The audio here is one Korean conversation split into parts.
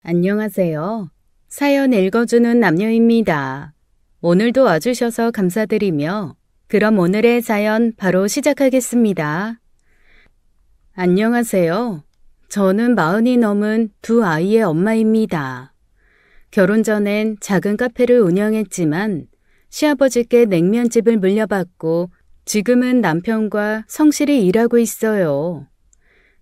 안녕하세요. 사연 읽어주는 남녀입니다. 오늘도 와주셔서 감사드리며 그럼 오늘의 사연 바로 시작하겠습니다. 안녕하세요. 저는 40이 넘은 두 아이의 엄마입니다. 결혼 전엔 작은 카페를 운영했지만 시아버지께 냉면집을 물려받고 지금은 남편과 성실히 일하고 있어요.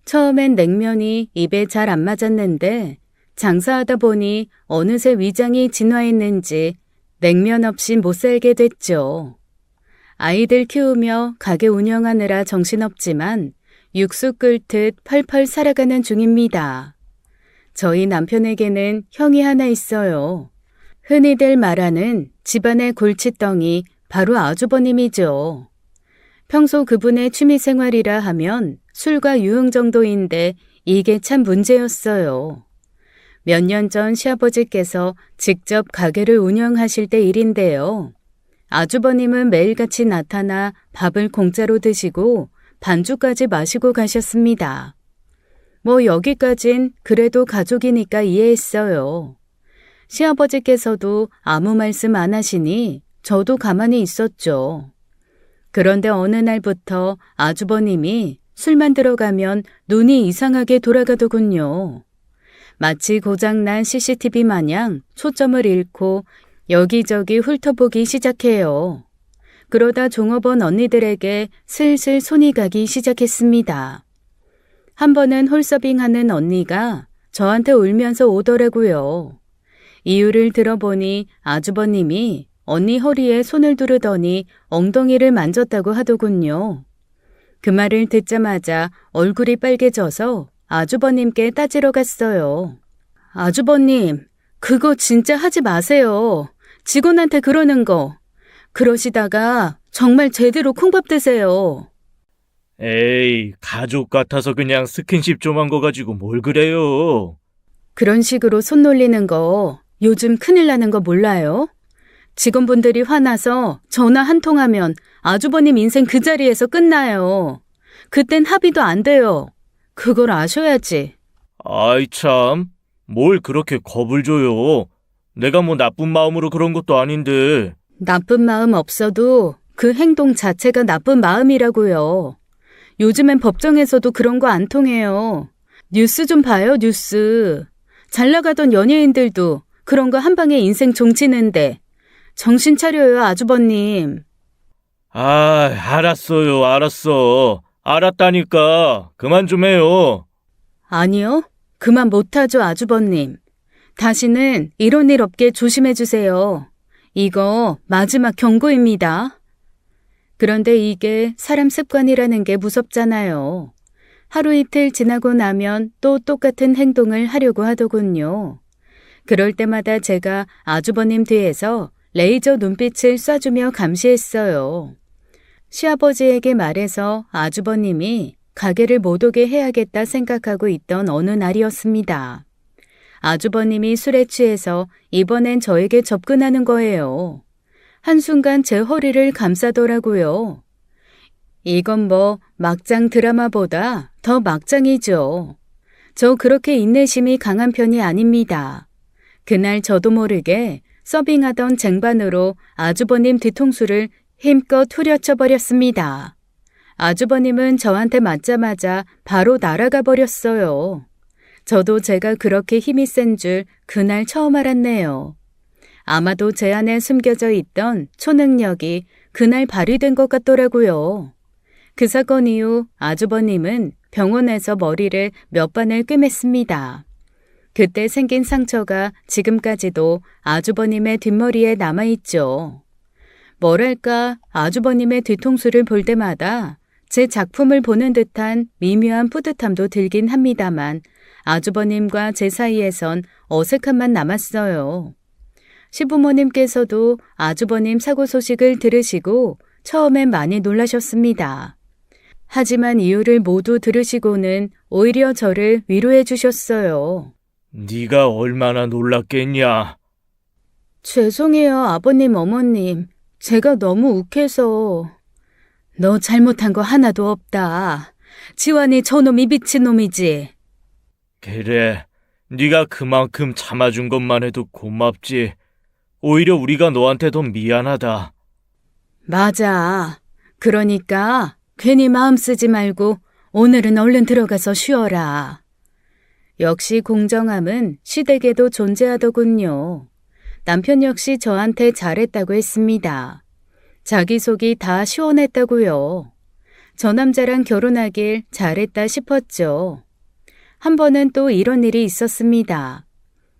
처음엔 냉면이 입에 잘 안 맞았는데 장사하다 보니 어느새 위장이 진화했는지 냉면 없이 못 살게 됐죠. 아이들 키우며 가게 운영하느라 정신없지만 육수 끓듯 펄펄 살아가는 중입니다. 저희 남편에게는 형이 하나 있어요. 흔히들 말하는 집안의 골칫덩이 바로 아주버님이죠. 평소 그분의 취미생활이라 하면 술과 유흥 정도인데 이게 참 문제였어요. 몇 년 전 시아버지께서 직접 가게를 운영하실 때 일인데요. 아주버님은 매일같이 나타나 밥을 공짜로 드시고 반주까지 마시고 가셨습니다. 뭐 여기까진 그래도 가족이니까 이해했어요. 시아버지께서도 아무 말씀 안 하시니 저도 가만히 있었죠. 그런데 어느 날부터 아주버님이 술만 들어가면 눈이 이상하게 돌아가더군요. 마치 고장난 CCTV 마냥 초점을 잃고 여기저기 훑어보기 시작해요. 그러다 종업원 언니들에게 슬슬 손이 가기 시작했습니다. 한 번은 홀서빙하는 언니가 저한테 울면서 오더라고요. 이유를 들어보니 아주버님이 언니 허리에 손을 두르더니 엉덩이를 만졌다고 하더군요. 그 말을 듣자마자 얼굴이 빨개져서 아주버님께 따지러 갔어요. 아주버님, 그거 진짜 하지 마세요. 직원한테 그러는 거. 그러시다가 정말 제대로 콩밥 드세요. 에이, 가족 같아서 그냥 스킨십 좀 한 거 가지고 뭘 그래요? 그런 식으로 손 놀리는 거 요즘 큰일 나는 거 몰라요? 직원분들이 화나서 전화 한 통 하면 아주버님 인생 그 자리에서 끝나요. 그땐 합의도 안 돼요. 그걸 아셔야지. 아이 참, 뭘 그렇게 겁을 줘요? 내가 뭐 나쁜 마음으로 그런 것도 아닌데. 나쁜 마음 없어도 그 행동 자체가 나쁜 마음이라고요. 요즘엔 법정에서도 그런 거 안 통해요. 뉴스 좀 봐요, 뉴스. 잘 나가던 연예인들도 그런 거 한 방에 인생 종치는데. 정신 차려요, 아주버님. 아, 알았어요, 알았어. 알았다니까. 그만 좀 해요. 아니요, 그만 못하죠, 아주버님. 다시는 이런 일 없게 조심해 주세요. 이거 마지막 경고입니다. 그런데 이게 사람 습관이라는 게 무섭잖아요. 하루 이틀 지나고 나면 또 똑같은 행동을 하려고 하더군요. 그럴 때마다 제가 아주버님 뒤에서 레이저 눈빛을 쏴주며 감시했어요. 시아버지에게 말해서 아주버님이 가게를 못 오게 해야겠다 생각하고 있던 어느 날이었습니다. 아주버님이 술에 취해서 이번엔 저에게 접근하는 거예요. 한순간 제 허리를 감싸더라고요. 이건 뭐 막장 드라마보다 더 막장이죠. 저 그렇게 인내심이 강한 편이 아닙니다. 그날 저도 모르게 서빙하던 쟁반으로 아주버님 뒤통수를 힘껏 후려쳐 버렸습니다. 아주버님은 저한테 맞자마자 바로 날아가 버렸어요. 저도 제가 그렇게 힘이 센 줄 그날 처음 알았네요. 아마도 제 안에 숨겨져 있던 초능력이 그날 발휘된 것 같더라고요. 그 사건 이후 아주버님은 병원에서 머리를 몇 반을 꿰맸습니다. 그때 생긴 상처가 지금까지도 아주버님의 뒷머리에 남아있죠. 뭐랄까 아주버님의 뒤통수를 볼 때마다 제 작품을 보는 듯한 미묘한 뿌듯함도 들긴 합니다만 아주버님과 제 사이에선 어색함만 남았어요. 시부모님께서도 아주버님 사고 소식을 들으시고 처음엔 많이 놀라셨습니다. 하지만 이유를 모두 들으시고는 오히려 저를 위로해 주셨어요. 네가 얼마나 놀랐겠냐? 죄송해요, 아버님, 어머님. 제가 너무 욱해서. 너 잘못한 거 하나도 없다. 지환이 저놈이 미친놈이지. 그래, 네가 그만큼 참아준 것만 해도 고맙지. 오히려 우리가 너한테 더 미안하다. 맞아. 그러니까 괜히 마음 쓰지 말고 오늘은 얼른 들어가서 쉬어라. 역시 공정함은 시댁에도 존재하더군요. 남편 역시 저한테 잘했다고 했습니다. 자기 속이 다 시원했다고요. 저 남자랑 결혼하길 잘했다 싶었죠. 한 번은 또 이런 일이 있었습니다.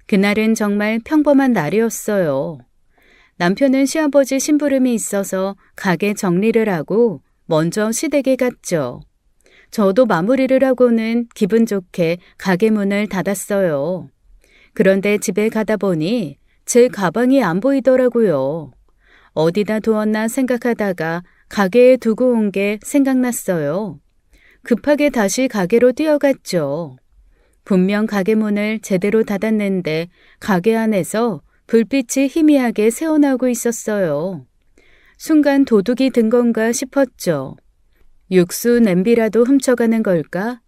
그날은 정말 평범한 날이었어요. 남편은 시아버지 심부름이 있어서 가게 정리를 하고 먼저 시댁에 갔죠. 저도 마무리를 하고는 기분 좋게 가게 문을 닫았어요. 그런데 집에 가다 보니 제 가방이 안 보이더라고요. 어디다 두었나 생각하다가 가게에 두고 온 게 생각났어요. 급하게 다시 가게로 뛰어갔죠. 분명 가게 문을 제대로 닫았는데 가게 안에서 불빛이 희미하게 새어나오고 있었어요. 순간 도둑이 든 건가 싶었죠. 육수 냄비라도 훔쳐가는 걸까?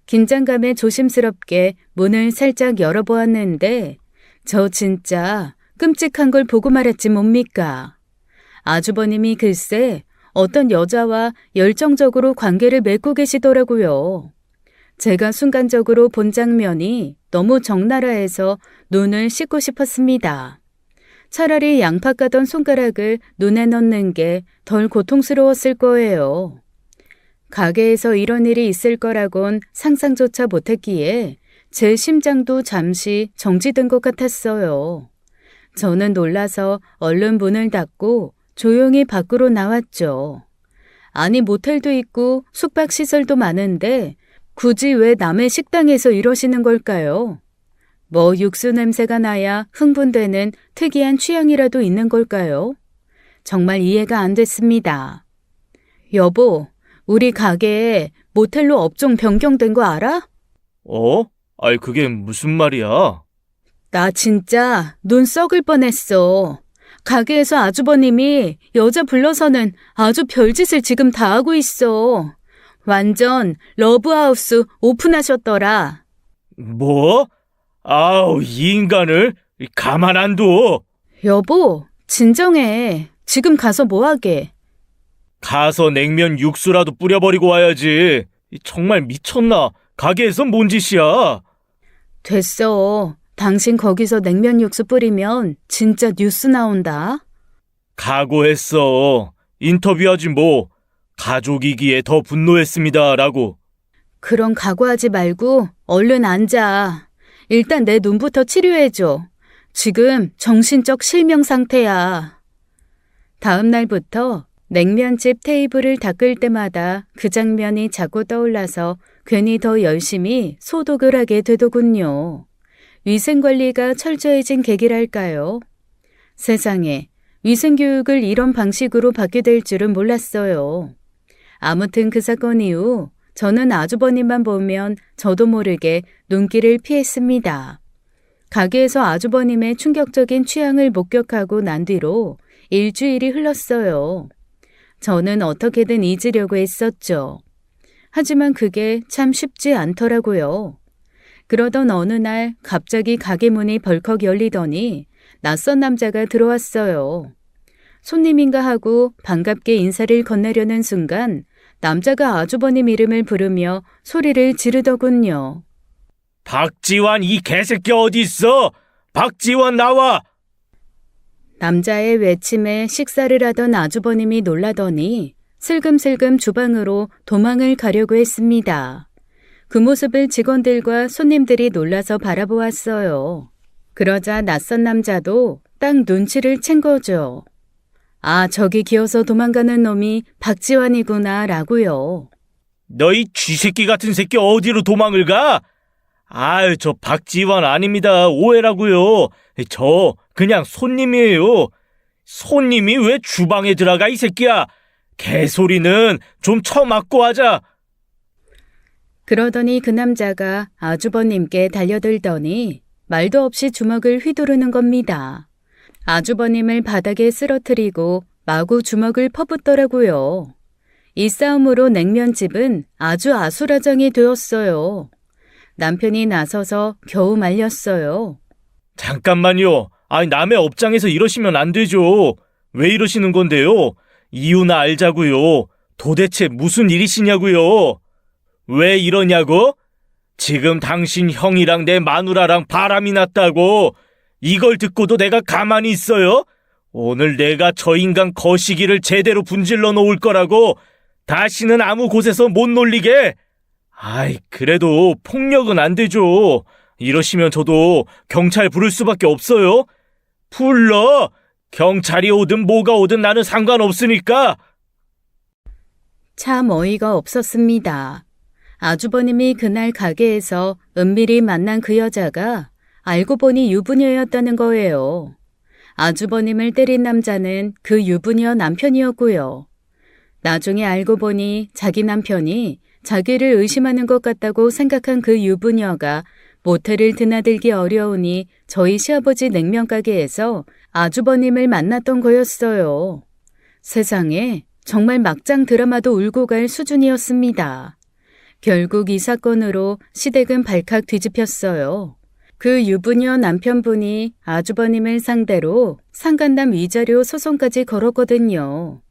긴장감에 조심스럽게 문을 살짝 열어보았는데 저 진짜 끔찍한 걸 보고 말았지 뭡니까? 아주버님이 글쎄 어떤 여자와 열정적으로 관계를 맺고 계시더라고요. 제가 순간적으로 본 장면이 너무 적나라해서 눈을 씻고 싶었습니다. 차라리 양파 까던 손가락을 눈에 넣는 게 덜 고통스러웠을 거예요. 가게에서 이런 일이 있을 거라곤 상상조차 못했기에 제 심장도 잠시 정지된 것 같았어요. 저는 놀라서 얼른 문을 닫고 조용히 밖으로 나왔죠. 아니 모텔도 있고 숙박시설도 많은데 굳이 왜 남의 식당에서 이러시는 걸까요? 뭐 육수 냄새가 나야 흥분되는 특이한 취향이라도 있는 걸까요? 정말 이해가 안 됐습니다. 여보, 우리 가게에 모텔로 업종 변경된 거 알아? 어? 아이, 그게 무슨 말이야? 나 진짜 눈 썩을 뻔했어. 가게에서 아주버님이 여자 불러서는 아주 별짓을 지금 다 하고 있어. 완전 러브하우스 오픈하셨더라. 뭐? 아우, 이 인간을 가만 안 둬. 여보, 진정해. 지금 가서 뭐하게? 가서 냉면 육수라도 뿌려버리고 와야지. 정말 미쳤나? 가게에서 뭔 짓이야? 됐어. 당신 거기서 냉면 육수 뿌리면 진짜 뉴스 나온다. 각오했어. 인터뷰하지 뭐. 가족이기에 더 분노했습니다. 라고. 그럼 각오하지 말고 얼른 앉아. 일단 내 눈부터 치료해줘. 지금 정신적 실명 상태야. 다음 날부터 냉면집 테이블을 닦을 때마다 그 장면이 자꾸 떠올라서 괜히 더 열심히 소독을 하게 되더군요. 위생관리가 철저해진 계기랄까요? 세상에 위생교육을 이런 방식으로 받게 될 줄은 몰랐어요. 아무튼 그 사건 이후 저는 아주버님만 보면 저도 모르게 눈길을 피했습니다. 가게에서 아주버님의 충격적인 취향을 목격하고 난 뒤로 일주일이 흘렀어요. 저는 어떻게든 잊으려고 했었죠. 하지만 그게 참 쉽지 않더라고요. 그러던 어느 날 갑자기 가게 문이 벌컥 열리더니 낯선 남자가 들어왔어요. 손님인가 하고 반갑게 인사를 건네려는 순간 남자가 아주버님 이름을 부르며 소리를 지르더군요. 박지환 이 개새끼 어디 있어? 박지환 나와! 남자의 외침에 식사를 하던 아주버님이 놀라더니 슬금슬금 주방으로 도망을 가려고 했습니다. 그 모습을 직원들과 손님들이 놀라서 바라보았어요. 그러자 낯선 남자도 딱 눈치를 챈 거죠. 아, 저기 기어서 도망가는 놈이 박지환이구나 라고요. 너희 쥐새끼 같은 새끼 어디로 도망을 가? 아유, 저 박지환 아닙니다. 오해라고요. 저 그냥 손님이에요. 손님이 왜 주방에 들어가 이 새끼야? 개소리는 좀 처맞고 하자. 그러더니 그 남자가 아주버님께 달려들더니 말도 없이 주먹을 휘두르는 겁니다. 아주버님을 바닥에 쓰러뜨리고 마구 주먹을 퍼붓더라고요. 이 싸움으로 냉면집은 아주 아수라장이 되었어요. 남편이 나서서 겨우 말렸어요. 잠깐만요. 아니, 남의 업장에서 이러시면 안 되죠. 왜 이러시는 건데요? 이유나 알자고요. 도대체 무슨 일이시냐고요? 왜 이러냐고? 지금 당신 형이랑 내 마누라랑 바람이 났다고. 이걸 듣고도 내가 가만히 있어요? 오늘 내가 저 인간 거시기를 제대로 분질러 놓을 거라고. 다시는 아무 곳에서 못 놀리게. 아이, 그래도 폭력은 안 되죠. 이러시면 저도 경찰 부를 수밖에 없어요. 불러! 경찰이 오든 뭐가 오든 나는 상관없으니까. 참 어이가 없었습니다. 아주버님이 그날 가게에서 은밀히 만난 그 여자가 알고 보니 유부녀였다는 거예요. 아주버님을 때린 남자는 그 유부녀 남편이었고요. 나중에 알고 보니 자기 남편이 자기를 의심하는 것 같다고 생각한 그 유부녀가 모텔을 드나들기 어려우니 저희 시아버지 냉면가게에서 아주버님을 만났던 거였어요. 세상에 정말 막장 드라마도 울고 갈 수준이었습니다. 결국 이 사건으로 시댁은 발칵 뒤집혔어요. 그 유부녀 남편분이 아주버님을 상대로 상간남 위자료 소송까지 걸었거든요.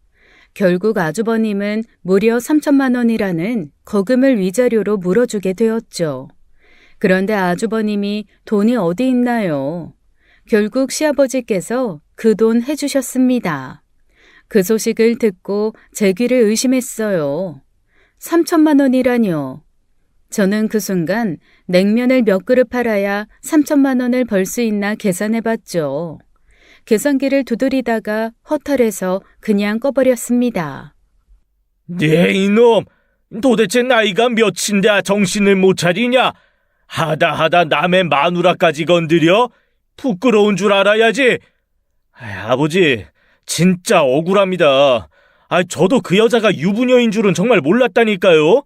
결국 아주버님은 무려 3천만 원이라는 거금을 위자료로 물어주게 되었죠. 그런데 아주버님이 돈이 어디 있나요? 결국 시아버지께서 그 돈 해주셨습니다. 그 소식을 듣고 제 귀를 의심했어요. 3천만 원이라뇨. 저는 그 순간 냉면을 몇 그릇 팔아야 3천만 원을 벌 수 있나 계산해봤죠. 계산기를 두드리다가 허탈해서 그냥 꺼버렸습니다. 네, 이놈! 도대체 나이가 몇인데 정신을 못 차리냐? 하다 남의 마누라까지 건드려? 부끄러운 줄 알아야지. 아버지, 진짜 억울합니다. 저도 그 여자가 유부녀인 줄은 정말 몰랐다니까요.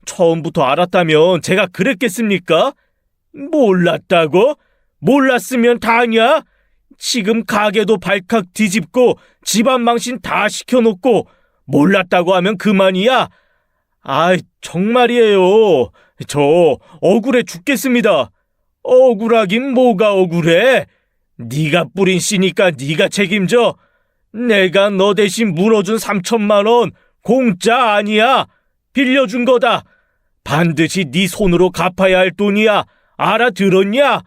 처음부터 알았다면 제가 그랬겠습니까? 몰랐다고? 몰랐으면 다냐? 지금 가게도 발칵 뒤집고 집안 망신 다 시켜놓고 몰랐다고 하면 그만이야? 정말이에요. 저 억울해 죽겠습니다. 억울하긴 뭐가 억울해? 네가 뿌린 씨니까 네가 책임져. 내가 너 대신 물어준 3천만 원 공짜 아니야. 빌려준 거다. 반드시 네 손으로 갚아야 할 돈이야. 알아들었냐?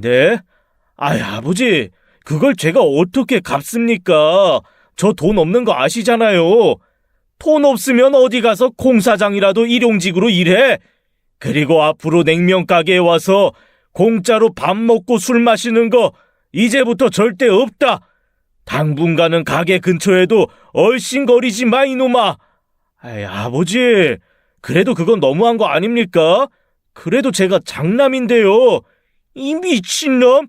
네? 아버지, 그걸 제가 어떻게 갚습니까? 저 돈 없는 거 아시잖아요. 돈 없으면 어디 가서 공사장이라도 일용직으로 일해. 그리고 앞으로 냉면 가게에 와서 공짜로 밥 먹고 술 마시는 거 이제부터 절대 없다. 당분간은 가게 근처에도 얼씬거리지 마, 이놈아. 아버지, 그래도 그건 너무한 거 아닙니까? 그래도 제가 장남인데요. 이 미친놈!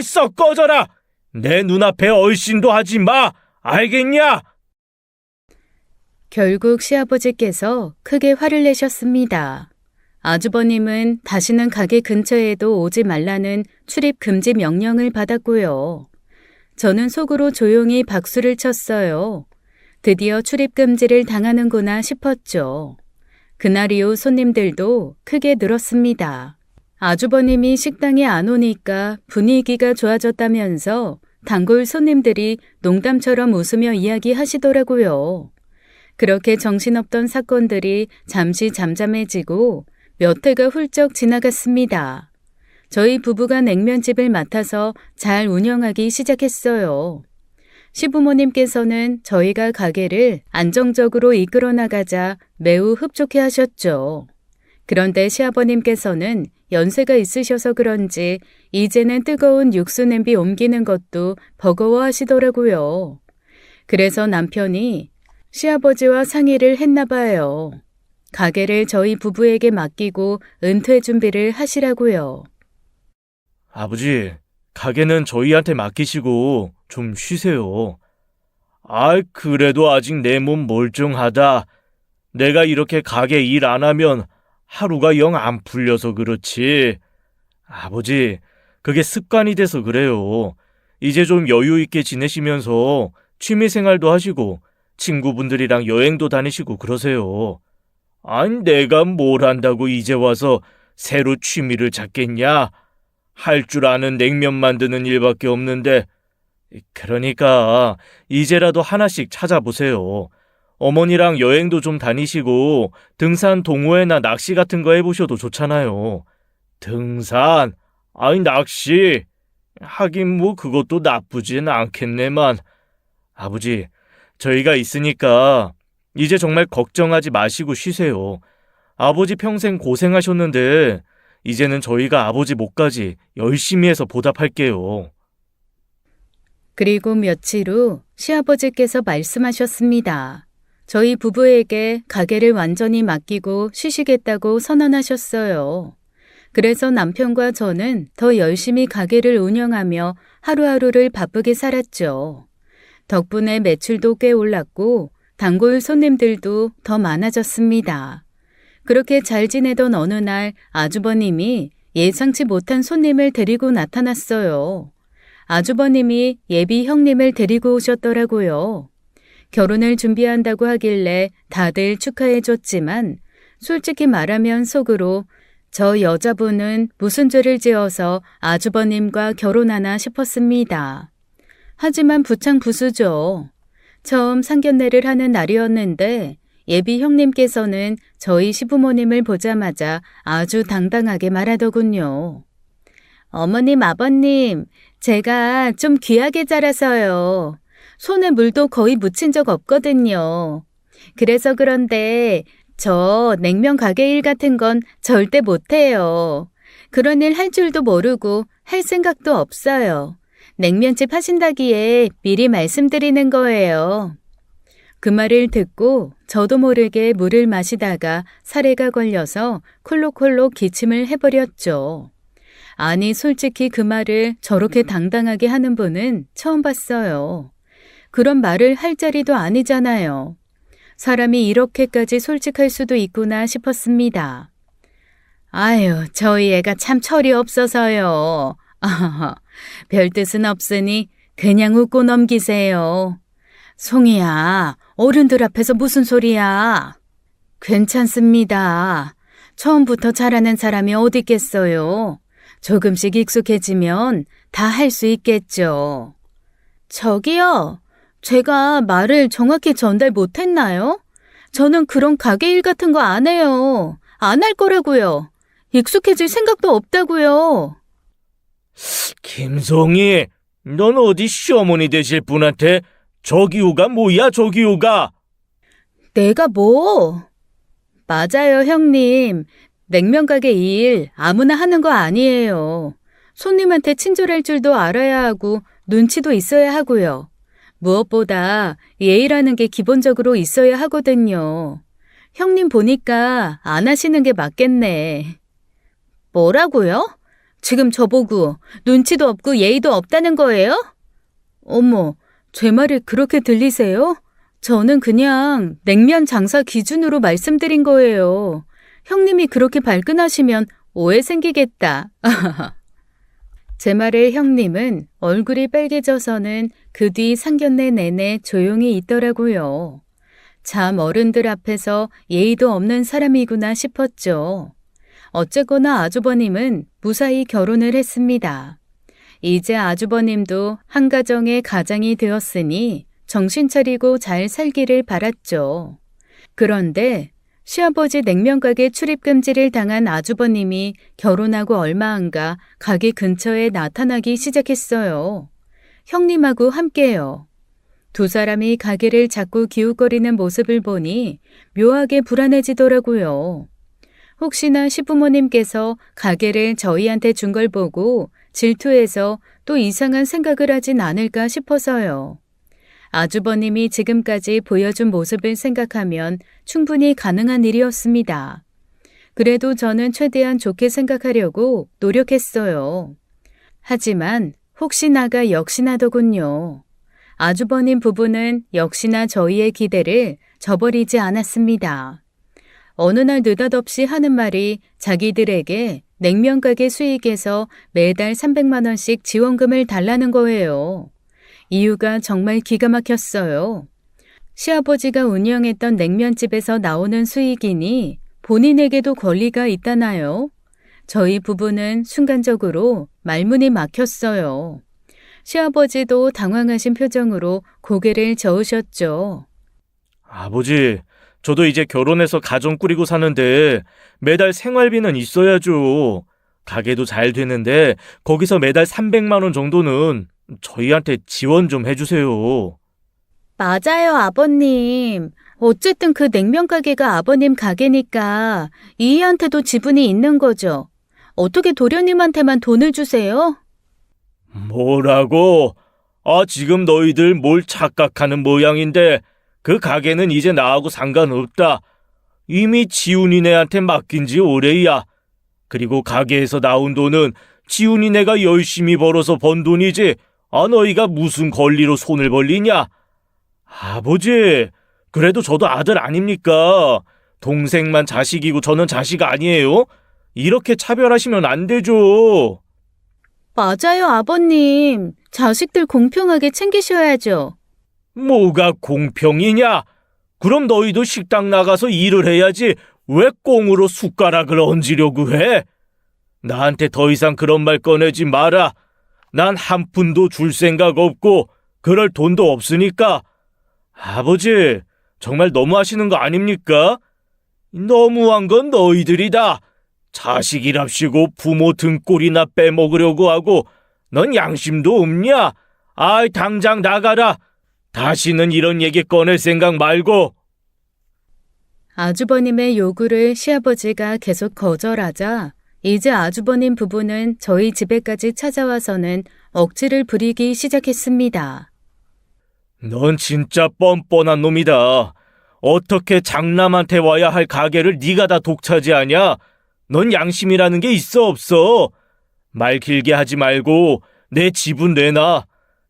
썩 꺼져라! 내 눈앞에 얼씬도 하지 마! 알겠냐? 결국 시아버지께서 크게 화를 내셨습니다. 아주버님은 다시는 가게 근처에도 오지 말라는 출입 금지 명령을 받았고요. 저는 속으로 조용히 박수를 쳤어요. 드디어 출입 금지를 당하는구나 싶었죠. 그날 이후 손님들도 크게 늘었습니다. 아주버님이 식당에 안 오니까 분위기가 좋아졌다면서 단골 손님들이 농담처럼 웃으며 이야기하시더라고요. 그렇게 정신없던 사건들이 잠시 잠잠해지고 몇 해가 훌쩍 지나갔습니다. 저희 부부가 냉면집을 맡아서 잘 운영하기 시작했어요. 시부모님께서는 저희가 가게를 안정적으로 이끌어 나가자 매우 흡족해 하셨죠. 그런데 시아버님께서는 연세가 있으셔서 그런지 이제는 뜨거운 육수 냄비 옮기는 것도 버거워하시더라고요. 그래서 남편이 시아버지와 상의를 했나 봐요. 가게를 저희 부부에게 맡기고 은퇴 준비를 하시라고요. 아버지, 가게는 저희한테 맡기시고 좀 쉬세요. 그래도 아직 내 몸 멀쩡하다. 내가 이렇게 가게 일 안 하면 하루가 영 안 풀려서 그렇지. 아버지, 그게 습관이 돼서 그래요. 이제 좀 여유 있게 지내시면서 취미생활도 하시고 친구분들이랑 여행도 다니시고 그러세요. 내가 뭘 한다고 이제 와서 새로 취미를 찾겠냐? 할 줄 아는 냉면 만드는 일밖에 없는데. 그러니까 이제라도 하나씩 찾아보세요. 어머니랑 여행도 좀 다니시고 등산, 동호회나 낚시 같은 거 해보셔도 좋잖아요. 등산? 아니 낚시? 하긴 뭐 그것도 나쁘진 않겠네만. 아버지, 저희가 있으니까 이제 정말 걱정하지 마시고 쉬세요. 아버지 평생 고생하셨는데 이제는 저희가 아버지 몫까지 열심히 해서 보답할게요. 그리고 며칠 후 시아버지께서 말씀하셨습니다. 저희 부부에게 가게를 완전히 맡기고 쉬시겠다고 선언하셨어요. 그래서 남편과 저는 더 열심히 가게를 운영하며 하루하루를 바쁘게 살았죠. 덕분에 매출도 꽤 올랐고 단골 손님들도 더 많아졌습니다. 그렇게 잘 지내던 어느 날 아주버님이 예상치 못한 손님을 데리고 나타났어요. 아주버님이 예비 형님을 데리고 오셨더라고요. 결혼을 준비한다고 하길래 다들 축하해줬지만 솔직히 말하면 속으로 저 여자분은 무슨 죄를 지어서 아주버님과 결혼하나 싶었습니다. 하지만 부창부수죠. 처음 상견례를 하는 날이었는데 예비 형님께서는 저희 시부모님을 보자마자 아주 당당하게 말하더군요. 어머님, 아버님, 제가 좀 귀하게 자라서요. 손에 물도 거의 묻힌 적 없거든요. 그래서 그런데 저 냉면 가게 일 같은 건 절대 못해요. 그런 일 할 줄도 모르고 할 생각도 없어요. 냉면집 하신다기에 미리 말씀드리는 거예요. 그 말을 듣고 저도 모르게 물을 마시다가 사례가 걸려서 콜록콜록 기침을 해버렸죠. 아니 솔직히 그 말을 저렇게 당당하게 하는 분은 처음 봤어요. 그런 말을 할 자리도 아니잖아요. 사람이 이렇게까지 솔직할 수도 있구나 싶었습니다. 아유, 저희 애가 참 철이 없어서요. 별 뜻은 없으니 그냥 웃고 넘기세요. 송이야, 어른들 앞에서 무슨 소리야? 괜찮습니다. 처음부터 잘하는 사람이 어디 있겠어요. 조금씩 익숙해지면 다 할 수 있겠죠. 저기요, 제가 말을 정확히 전달 못했나요? 저는 그런 가게 일 같은 거 안 해요. 안 할 거라고요. 익숙해질 생각도 없다고요. 김송이, 넌 어디 시어머니 되실 분한테 저기요가 뭐야, 저기요가? 내가 뭐? 맞아요, 형님. 냉면 가게 일 아무나 하는 거 아니에요. 손님한테 친절할 줄도 알아야 하고 눈치도 있어야 하고요. 무엇보다 예의라는 게 기본적으로 있어야 하거든요. 형님 보니까 안 하시는 게 맞겠네. 뭐라고요? 지금 저보고 눈치도 없고 예의도 없다는 거예요? 어머, 제 말이 그렇게 들리세요? 저는 그냥 냉면 장사 기준으로 말씀드린 거예요. 형님이 그렇게 발끈하시면 오해 생기겠다. 제 말에 형님은 얼굴이 빨개져서는 그 뒤 상견례 내내 조용히 있더라고요. 참 어른들 앞에서 예의도 없는 사람이구나 싶었죠. 어쨌거나 아주버님은 무사히 결혼을 했습니다. 이제 아주버님도 한 가정의 가장이 되었으니 정신 차리고 잘 살기를 바랐죠. 그런데 시아버지 냉면가게 출입금지를 당한 아주버님이 결혼하고 얼마 안가 가게 근처에 나타나기 시작했어요. 형님하고 함께요. 두 사람이 가게를 자꾸 기웃거리는 모습을 보니 묘하게 불안해지더라고요. 혹시나 시부모님께서 가게를 저희한테 준 걸 보고 질투해서 또 이상한 생각을 하진 않을까 싶어서요. 아주버님이 지금까지 보여준 모습을 생각하면 충분히 가능한 일이었습니다. 그래도 저는 최대한 좋게 생각하려고 노력했어요. 하지만 혹시나가 역시나더군요. 아주버님 부부는 역시나 저희의 기대를 저버리지 않았습니다. 어느 날 느닷없이 하는 말이 자기들에게 냉면 가게 수익에서 매달 300만 원씩 지원금을 달라는 거예요. 이유가 정말 기가 막혔어요. 시아버지가 운영했던 냉면집에서 나오는 수익이니 본인에게도 권리가 있다나요? 저희 부부는 순간적으로 말문이 막혔어요. 시아버지도 당황하신 표정으로 고개를 저으셨죠. 아버지, 저도 이제 결혼해서 가정 꾸리고 사는데 매달 생활비는 있어야죠. 가게도 잘 되는데 거기서 매달 300만 원 정도는 저희한테 지원 좀 해주세요. 맞아요, 아버님. 어쨌든 그 냉면 가게가 아버님 가게니까 이희한테도 지분이 있는 거죠. 어떻게 도련님한테만 돈을 주세요? 뭐라고? 지금 너희들 뭘 착각하는 모양인데 그 가게는 이제 나하고 상관없다. 이미 지훈이네한테 맡긴 지 오래야. 그리고 가게에서 나온 돈은 지훈이네가 열심히 벌어서 번 돈이지. 너희가 무슨 권리로 손을 벌리냐? 아버지, 그래도 저도 아들 아닙니까? 동생만 자식이고 저는 자식 아니에요? 이렇게 차별하시면 안 되죠. 맞아요, 아버님. 자식들 공평하게 챙기셔야죠. 뭐가 공평이냐? 그럼 너희도 식당 나가서 일을 해야지 왜 꽁으로 숟가락을 얹으려고 해? 나한테 더 이상 그런 말 꺼내지 마라. 난 한 푼도 줄 생각 없고 그럴 돈도 없으니까. 아버지, 정말 너무하시는 거 아닙니까? 너무한 건 너희들이다. 자식이랍시고 부모 등골이나 빼먹으려고 하고 넌 양심도 없냐? 당장 나가라. 다시는 이런 얘기 꺼낼 생각 말고. 아주버님의 요구를 시아버지가 계속 거절하자 이제 아주버님 부부는 저희 집에까지 찾아와서는 억지를 부리기 시작했습니다. 넌 진짜 뻔뻔한 놈이다. 어떻게 장남한테 와야 할 가게를 네가 다 독차지하냐? 넌 양심이라는 게 있어 없어? 말 길게 하지 말고 내 지분 내놔.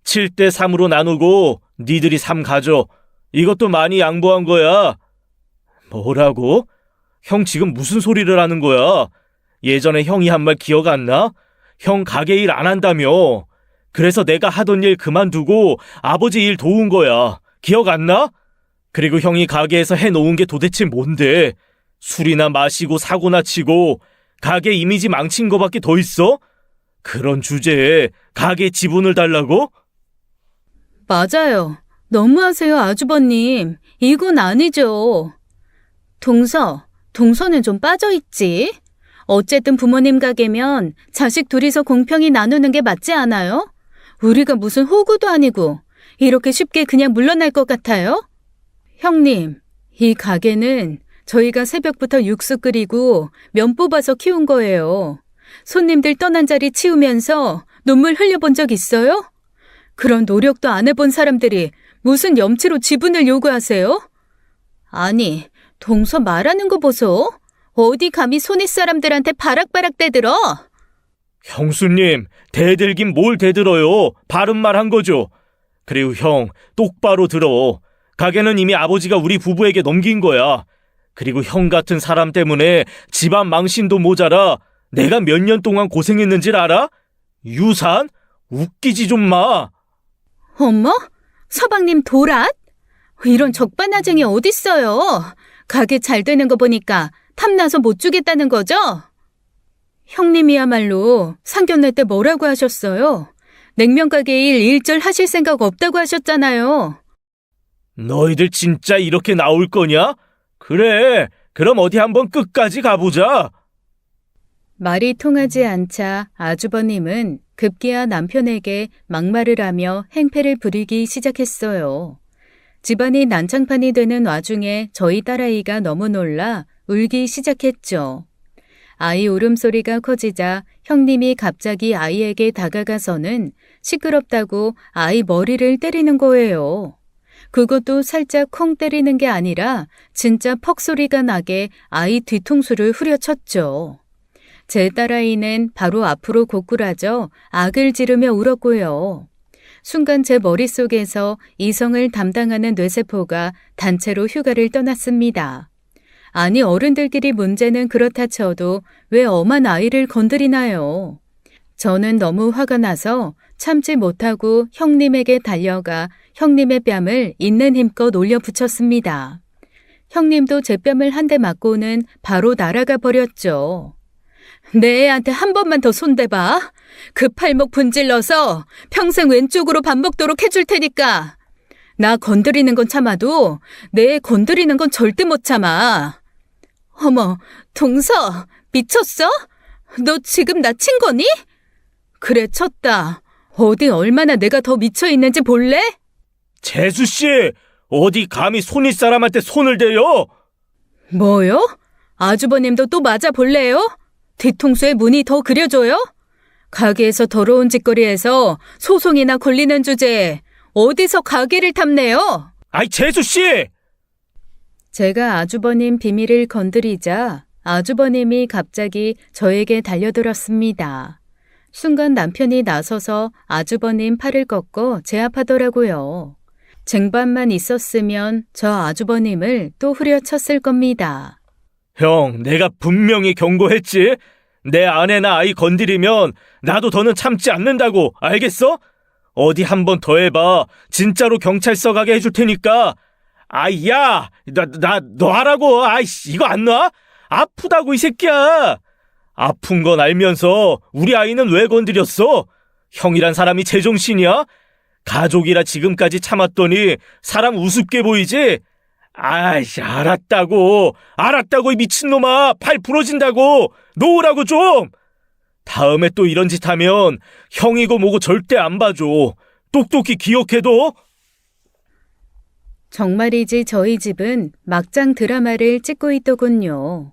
7대 3으로 나누고 니들이 3 가져. 이것도 많이 양보한 거야. 뭐라고? 형 지금 무슨 소리를 하는 거야? 예전에 형이 한 말 기억 안 나? 형 가게 일 안 한다며. 그래서 내가 하던 일 그만두고 아버지 일 도운 거야. 기억 안 나? 그리고 형이 가게에서 해놓은 게 도대체 뭔데? 술이나 마시고 사고나 치고 가게 이미지 망친 거밖에 더 있어? 그런 주제에 가게 지분을 달라고? 맞아요. 너무하세요, 아주버님. 이건 아니죠. 동서는 좀 빠져있지. 어쨌든 부모님 가게면 자식 둘이서 공평히 나누는 게 맞지 않아요? 우리가 무슨 호구도 아니고 이렇게 쉽게 그냥 물러날 것 같아요? 형님, 이 가게는 저희가 새벽부터 육수 끓이고 면 뽑아서 키운 거예요. 손님들 떠난 자리 치우면서 눈물 흘려본 적 있어요? 그런 노력도 안 해본 사람들이 무슨 염치로 지분을 요구하세요? 아니, 동서 말하는 거 보소. 어디 감히 손윗 사람들한테 바락바락 대들어? 형수님, 대들긴 뭘 대들어요. 바른 말 한 거죠. 그리고 형, 똑바로 들어. 가게는 이미 아버지가 우리 부부에게 넘긴 거야. 그리고 형 같은 사람 때문에 집안 망신도 모자라 내가 몇 년 동안 고생했는지를 알아? 유산? 웃기지 좀 마. 어머? 서방님 도랏? 이런 적반하장이 어딨어요? 가게 잘 되는 거 보니까 탐나서 못 주겠다는 거죠? 형님이야말로 상견례 때 뭐라고 하셨어요? 냉면 가게 일 일절 하실 생각 없다고 하셨잖아요. 너희들 진짜 이렇게 나올 거냐? 그래, 그럼 어디 한번 끝까지 가보자. 말이 통하지 않자 아주버님은 급기야 남편에게 막말을 하며 행패를 부리기 시작했어요. 집안이 난장판이 되는 와중에 저희 딸아이가 너무 놀라 울기 시작했죠. 아이 울음소리가 커지자 형님이 갑자기 아이에게 다가가서는 시끄럽다고 아이 머리를 때리는 거예요. 그것도 살짝 콩 때리는 게 아니라 진짜 퍽 소리가 나게 아이 뒤통수를 후려쳤죠. 제 딸아이는 바로 앞으로 고꾸라져 악을 지르며 울었고요. 순간 제 머릿속에서 이성을 담당하는 뇌세포가 단체로 휴가를 떠났습니다. 아니 어른들끼리 문제는 그렇다 쳐도 왜 엄한 아이를 건드리나요? 저는 너무 화가 나서 참지 못하고 형님에게 달려가 형님의 뺨을 있는 힘껏 올려붙였습니다. 형님도 제 뺨을 한 대 맞고는 바로 날아가 버렸죠. 내 애한테 한 번만 더 손대봐. 그 팔목 분질러서 평생 왼쪽으로 밥 먹도록 해줄 테니까. 나 건드리는 건 참아도 내 애 건드리는 건 절대 못 참아. 어머, 동서, 미쳤어? 너 지금 나 친 거니? 그래, 쳤다. 어디 얼마나 내가 더 미쳐 있는지 볼래? 재수씨, 어디 감히 손윗 사람한테 손을 대요? 뭐요? 아주버님도 또 맞아볼래요? 뒤통수에 문이 더 그려줘요? 가게에서 더러운 짓거리에서 소송이나 걸리는 주제에 어디서 가게를 탐내요? 아이, 재수씨! 제가 아주버님 비밀을 건드리자 아주버님이 갑자기 저에게 달려들었습니다. 순간 남편이 나서서 아주버님 팔을 꺾어 제압하더라고요. 쟁반만 있었으면 저 아주버님을 또 후려쳤을 겁니다. 형, 내가 분명히 경고했지? 내 아내나 아이 건드리면 나도 더는 참지 않는다고, 알겠어? 어디 한 번 더 해봐. 진짜로 경찰서 가게 해줄 테니까. 아이, 야! 너 하라고. 아이씨, 이거 안 놔? 아프다고, 이 새끼야! 아픈 건 알면서 우리 아이는 왜 건드렸어? 형이란 사람이 제정신이야? 가족이라 지금까지 참았더니 사람 우습게 보이지? 아이씨, 알았다고, 이 미친놈아. 팔 부러진다고. 놓으라고 좀. 다음에 또 이런 짓 하면 형이고 뭐고 절대 안 봐줘. 똑똑히 기억해둬. 정말이지 저희 집은 막장 드라마를 찍고 있더군요.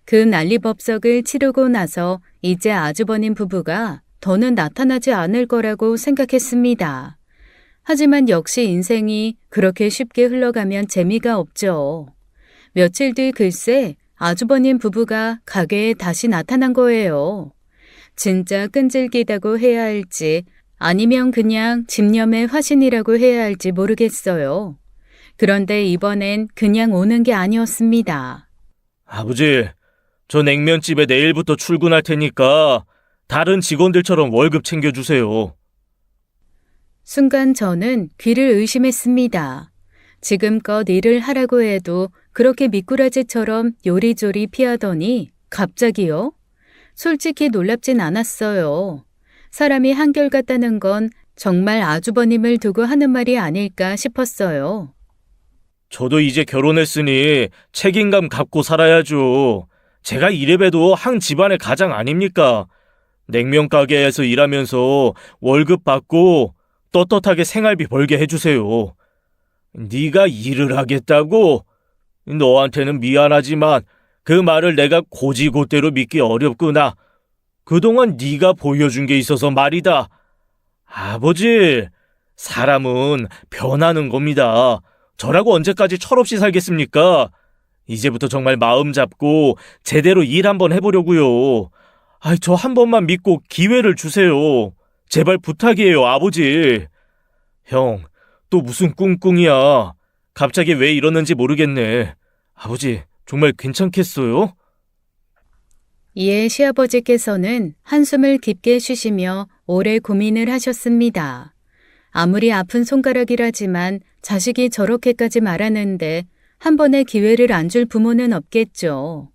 그 난리법석을 치르고 나서 이제 아주버님 부부가 더는 나타나지 않을 거라고 생각했습니다. 하지만 역시 인생이 그렇게 쉽게 흘러가면 재미가 없죠. 며칠 뒤 글쎄 아주버님 부부가 가게에 다시 나타난 거예요. 진짜 끈질기다고 해야 할지 아니면 그냥 집념의 화신이라고 해야 할지 모르겠어요. 그런데 이번엔 그냥 오는 게 아니었습니다. 아버지, 저 냉면집에 내일부터 출근할 테니까 다른 직원들처럼 월급 챙겨주세요. 순간 저는 귀를 의심했습니다. 지금껏 일을 하라고 해도 그렇게 미꾸라지처럼 요리조리 피하더니 갑자기요? 솔직히 놀랍진 않았어요. 사람이 한결같다는 건 정말 아주버님을 두고 하는 말이 아닐까 싶었어요. 저도 이제 결혼했으니 책임감 갖고 살아야죠. 제가 이래봬도 한 집안의 가장 아닙니까? 냉면 가게에서 일하면서 월급 받고 떳떳하게 생활비 벌게 해주세요. 네가 일을 하겠다고? 너한테는 미안하지만 그 말을 내가 고지고대로 믿기 어렵구나. 그동안 네가 보여준 게 있어서 말이다. 아버지, 사람은 변하는 겁니다. 저라고 언제까지 철없이 살겠습니까? 이제부터 정말 마음 잡고 제대로 일 한번 해보려고요. 저 한 번만 믿고 기회를 주세요. 제발 부탁이에요, 아버지. 형, 또 무슨 꿍꿍이야. 갑자기 왜 이러는지 모르겠네. 아버지, 정말 괜찮겠어요? 이에 시아버지께서는 한숨을 깊게 쉬시며 오래 고민을 하셨습니다. 아무리 아픈 손가락이라지만 자식이 저렇게까지 말하는데 한 번의 기회를 안 줄 부모는 없겠죠.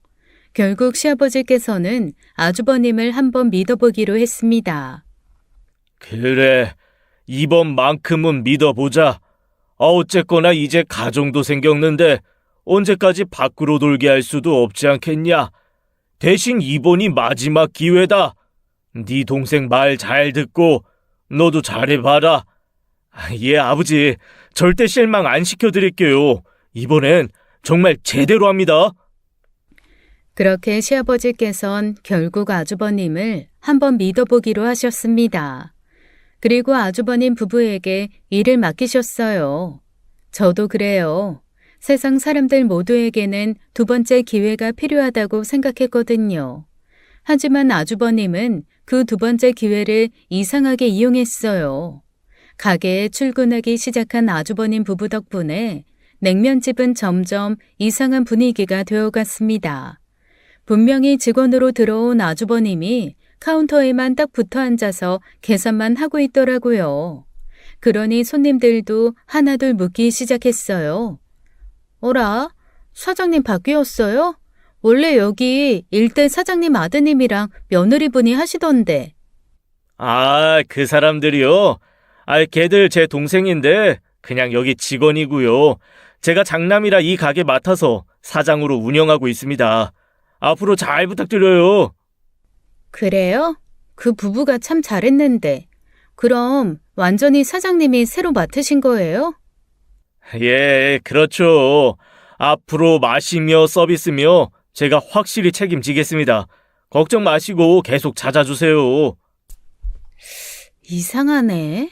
결국 시아버지께서는 아주버님을 한번 믿어보기로 했습니다. 그래, 이번만큼은 믿어보자. 어쨌거나 이제 가정도 생겼는데 언제까지 밖으로 돌게 할 수도 없지 않겠냐. 대신 이번이 마지막 기회다. 네 동생 말 잘 듣고 너도 잘해봐라. 예, 아버지, 절대 실망 안 시켜드릴게요. 이번엔 정말 제대로 합니다. 그렇게 시아버지께선 결국 아주버님을 한번 믿어보기로 하셨습니다. 그리고 아주버님 부부에게 일을 맡기셨어요. 저도 그래요. 세상 사람들 모두에게는 두 번째 기회가 필요하다고 생각했거든요. 하지만 아주버님은 그 두 번째 기회를 이상하게 이용했어요. 가게에 출근하기 시작한 아주버님 부부 덕분에 냉면집은 점점 이상한 분위기가 되어갔습니다. 분명히 직원으로 들어온 아주버님이 카운터에만 딱 붙어 앉아서 계산만 하고 있더라고요. 그러니 손님들도 하나둘 묻기 시작했어요. 어라? 사장님 바뀌었어요? 원래 여기 일대 사장님 아드님이랑 며느리분이 하시던데. 아, 그 사람들이요? 아, 걔들 제 동생인데 그냥 여기 직원이고요. 제가 장남이라 이 가게 맡아서 사장으로 운영하고 있습니다. 앞으로 잘 부탁드려요. 그래요? 그 부부가 참 잘했는데. 그럼 완전히 사장님이 새로 맡으신 거예요? 예, 그렇죠. 앞으로 맛이며 서비스며 제가 확실히 책임지겠습니다. 걱정 마시고 계속 찾아주세요. 이상하네.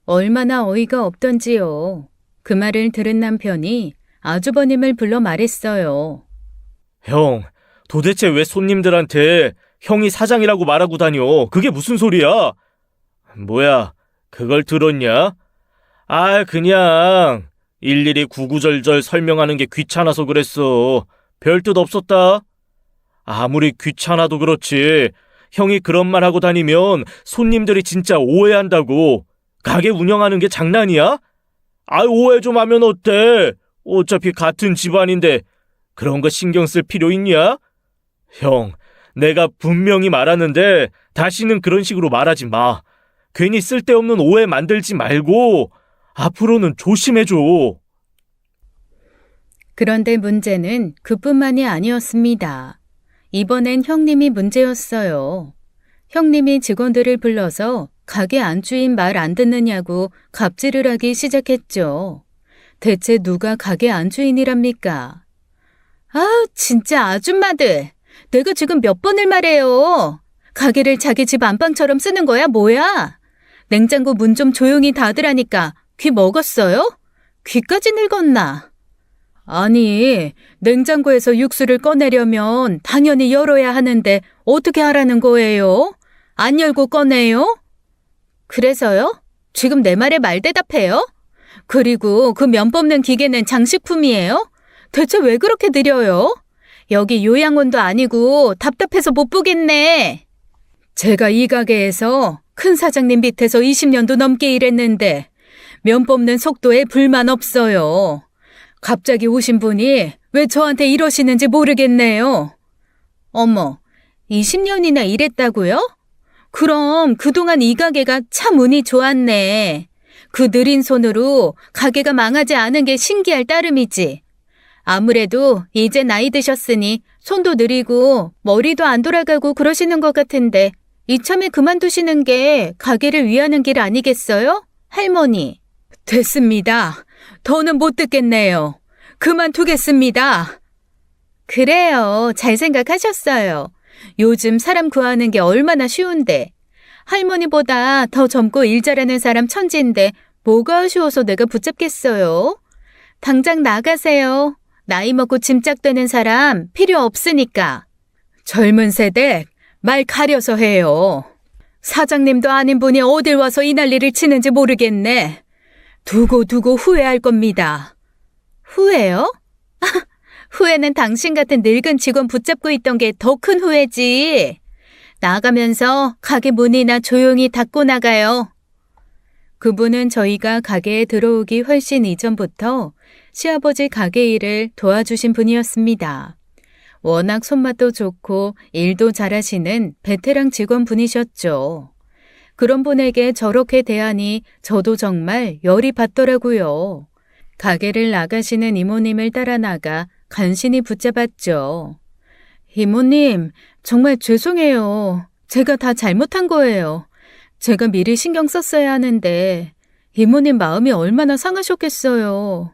얼마나 어이가 없던지요. 그 말을 들은 남편이 아주버님을 불러 말했어요. 형, 도대체 왜 손님들한테 형이 사장이라고 말하고 다녀? 그게 무슨 소리야? 뭐야, 그걸 들었냐? 아, 그냥 일일이 구구절절 설명하는 게 귀찮아서 그랬어. 별 뜻 없었다. 아무리 귀찮아도 그렇지. 형이 그런 말 하고 다니면 손님들이 진짜 오해한다고. 가게 운영하는 게 장난이야? 아, 오해 좀 하면 어때? 어차피 같은 집안인데 그런 거 신경 쓸 필요 있냐? 형, 내가 분명히 말하는데 다시는 그런 식으로 말하지 마. 괜히 쓸데없는 오해 만들지 말고 앞으로는 조심해줘. 그런데 문제는 그뿐만이 아니었습니다. 이번엔 형님이 문제였어요. 형님이 직원들을 불러서 가게 안주인 말 안 듣느냐고 갑질을 하기 시작했죠. 대체 누가 가게 안주인이랍니까? 아, 진짜 아줌마들. 내가 지금 몇 번을 말해요. 가게를 자기 집 안방처럼 쓰는 거야, 뭐야? 냉장고 문 좀 조용히 닫으라니까 귀 먹었어요? 귀까지 늙었나? 아니, 냉장고에서 육수를 꺼내려면 당연히 열어야 하는데 어떻게 하라는 거예요? 안 열고 꺼내요? 그래서요? 지금 내 말에 말대답해요? 그리고 그 면 뽑는 기계는 장식품이에요? 대체 왜 그렇게 느려요? 여기 요양원도 아니고 답답해서 못 보겠네. 제가 이 가게에서 큰 사장님 밑에서 20년도 넘게 일했는데 면 뽑는 속도에 불만 없어요. 갑자기 오신 분이 왜 저한테 이러시는지 모르겠네요. 어머, 20년이나 일했다고요? 그럼 그동안 이 가게가 참 운이 좋았네. 그 느린 손으로 가게가 망하지 않은 게 신기할 따름이지. 아무래도 이제 나이 드셨으니 손도 느리고 머리도 안 돌아가고 그러시는 것 같은데 이참에 그만두시는 게 가게를 위하는 길 아니겠어요? 할머니. 됐습니다. 더는 못 듣겠네요. 그만두겠습니다. 그래요. 잘 생각하셨어요. 요즘 사람 구하는 게 얼마나 쉬운데. 할머니보다 더 젊고 일 잘하는 사람 천지인데 뭐가 아쉬워서 내가 붙잡겠어요. 당장 나가세요. 나이 먹고 짐짝되는 사람 필요 없으니까. 젊은 세대 말 가려서 해요. 사장님도 아닌 분이 어딜 와서 이 난리를 치는지 모르겠네. 두고 후회할 겁니다. 후회요? 후회는 당신 같은 늙은 직원 붙잡고 있던 게 더 큰 후회지. 나가면서 가게 문이나 조용히 닫고 나가요. 그분은 저희가 가게에 들어오기 훨씬 이전부터 시아버지 가게 일을 도와주신 분이었습니다. 워낙 손맛도 좋고 일도 잘하시는 베테랑 직원분이셨죠. 그런 분에게 저렇게 대하니 저도 정말 열이 받더라고요. 가게를 나가시는 이모님을 따라 나가 간신히 붙잡았죠. 이모님, 정말 죄송해요. 제가 다 잘못한 거예요. 제가 미리 신경 썼어야 하는데 이모님 마음이 얼마나 상하셨겠어요.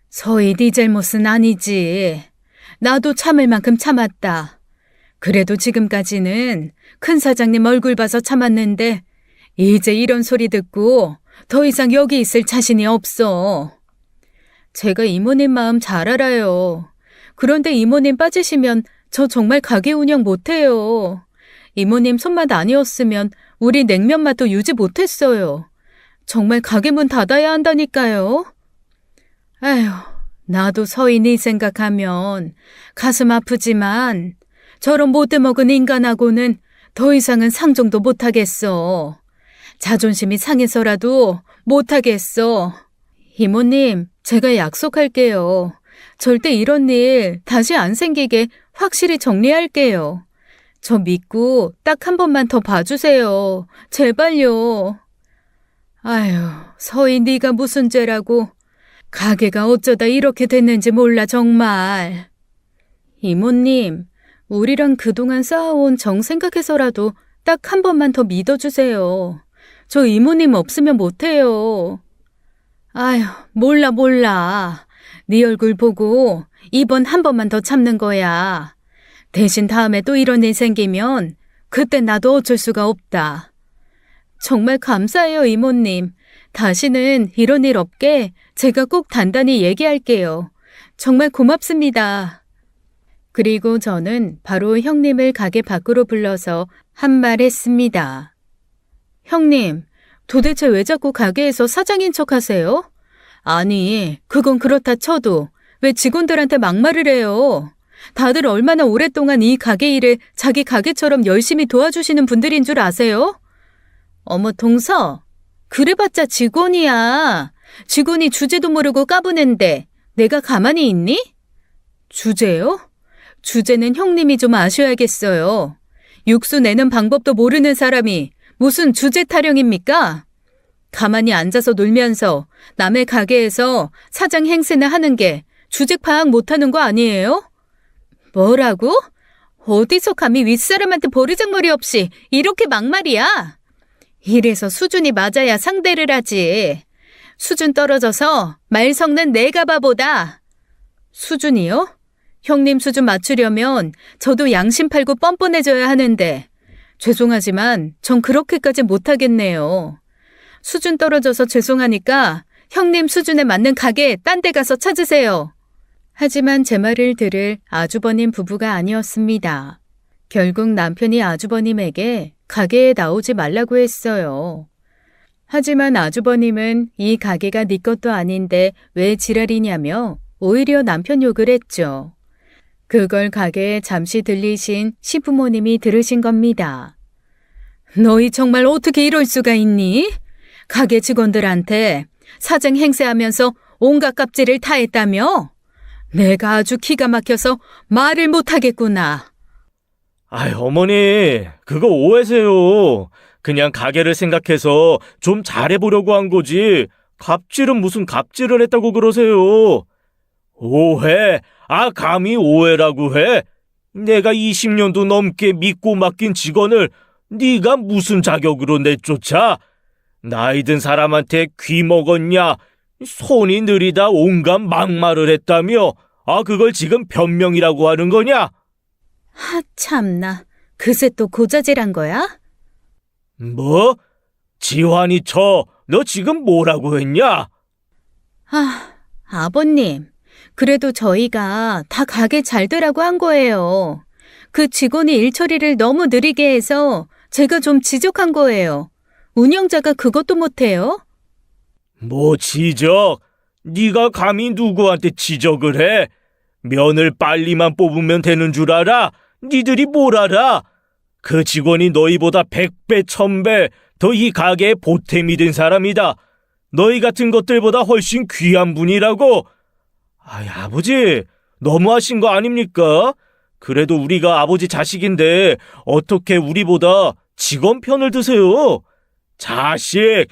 서희 네 잘못은 아니지. 나도 참을 만큼 참았다. 그래도 지금까지는 큰 사장님 얼굴 봐서 참았는데 이제 이런 소리 듣고 더 이상 여기 있을 자신이 없어. 제가 이모님 마음 잘 알아요. 그런데 이모님 빠지시면 저 정말 가게 운영 못해요. 이모님 손맛 아니었으면 우리 냉면 맛도 유지 못했어요. 정말 가게 문 닫아야 한다니까요. 아휴, 나도 서인이 생각하면 가슴 아프지만 저런 못돼먹은 인간하고는 더 이상은 상종도 못하겠어. 자존심이 상해서라도 못하겠어. 이모님, 제가 약속할게요. 절대 이런 일 다시 안 생기게 확실히 정리할게요. 저 믿고 딱 한 번만 더 봐주세요. 제발요. 아휴, 서희 네가 무슨 죄라고. 가게가 어쩌다 이렇게 됐는지 몰라 정말. 이모님, 우리랑 그동안 쌓아온 정 생각해서라도 딱 한 번만 더 믿어주세요. 저 이모님 없으면 못해요. 아휴, 몰라. 네 얼굴 보고 이번 한 번만 더 참는 거야. 대신 다음에 또 이런 일 생기면 그때 나도 어쩔 수가 없다. 정말 감사해요, 이모님. 다시는 이런 일 없게 제가 꼭 단단히 얘기할게요. 정말 고맙습니다. 그리고 저는 바로 형님을 가게 밖으로 불러서 한 말 했습니다. 형님, 도대체 왜 자꾸 가게에서 사장인 척 하세요? 아니, 그건 그렇다 쳐도 왜 직원들한테 막말을 해요? 다들 얼마나 오랫동안 이 가게 일을 자기 가게처럼 열심히 도와주시는 분들인 줄 아세요? 어머, 동서, 그래봤자 직원이야. 직원이 주제도 모르고 까부는데 내가 가만히 있니? 주제요? 주제는 형님이 좀 아셔야겠어요. 육수 내는 방법도 모르는 사람이 무슨 주제 타령입니까? 가만히 앉아서 놀면서 남의 가게에서 사장 행세나 하는 게 주제 파악 못하는 거 아니에요? 뭐라고? 어디서 감히 윗사람한테 버르장머리 없이 이렇게 막말이야? 이래서 수준이 맞아야 상대를 하지. 수준 떨어져서 말 섞는 내가 바보다. 수준이요? 형님 수준 맞추려면 저도 양심 팔고 뻔뻔해져야 하는데 죄송하지만 전 그렇게까지 못하겠네요. 수준 떨어져서 죄송하니까 형님 수준에 맞는 가게 딴 데 가서 찾으세요. 하지만 제 말을 들을 아주버님 부부가 아니었습니다. 결국 남편이 아주버님에게 가게에 나오지 말라고 했어요. 하지만 아주버님은 이 가게가 네 것도 아닌데 왜 지랄이냐며 오히려 남편 욕을 했죠. 그걸 가게에 잠시 들리신 시부모님이 들으신 겁니다. 너희 정말 어떻게 이럴 수가 있니? 가게 직원들한테 사장 행세하면서 온갖 깝질을 다 했다며? 내가 아주 기가 막혀서 말을 못하겠구나. 아이, 어머니, 그거 오해세요. 그냥 가게를 생각해서 좀 잘해보려고 한 거지. 갑질은 무슨 갑질을 했다고 그러세요. 오해? 아, 감히 오해라고 해? 내가 20년도 넘게 믿고 맡긴 직원을 네가 무슨 자격으로 내쫓아? 나이 든 사람한테 귀 먹었냐? 손이 느리다 온갖 막말을 했다며? 아, 그걸 지금 변명이라고 하는 거냐? 하, 참나. 그새 또 고자질한 거야? 뭐? 지환이 너 지금 뭐라고 했냐? 아, 아버님. 그래도 저희가 다 가게 잘 되라고 한 거예요. 그 직원이 일 처리를 너무 느리게 해서 제가 좀 지적한 거예요. 운영자가 그것도 못해요? 뭐 지적? 네가 감히 누구한테 지적을 해? 면을 빨리만 뽑으면 되는 줄 알아? 니들이 뭘 알아? 그 직원이 너희보다 100배, 1000배 더 이 가게에 보탬이 된 사람이다. 너희 같은 것들보다 훨씬 귀한 분이라고. 아이, 아버지, 너무하신 거 아닙니까? 그래도 우리가 아버지 자식인데 어떻게 우리보다 직원 편을 드세요? 자식,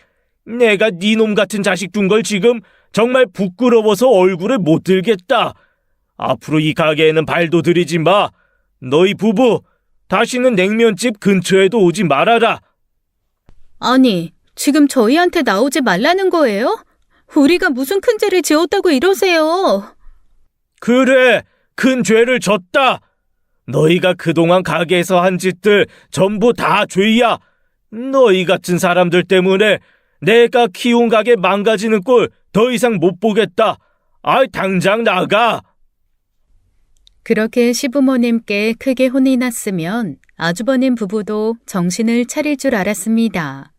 내가 네 놈 같은 자식 둔 걸 지금 정말 부끄러워서 얼굴을 못 들겠다. 앞으로 이 가게에는 발도 들이지 마. 너희 부부, 다시는 냉면집 근처에도 오지 말아라. 아니, 지금 저희한테 나오지 말라는 거예요? 우리가 무슨 큰 죄를 지었다고 이러세요? 그래, 큰 죄를 졌다. 너희가 그동안 가게에서 한 짓들 전부 다 죄야. 너희 같은 사람들 때문에 내가 키운 가게 망가지는 꼴 더 이상 못 보겠다. 아이, 당장 나가. 그렇게 시부모님께 크게 혼이 났으면 아주버님 부부도 정신을 차릴 줄 알았습니다.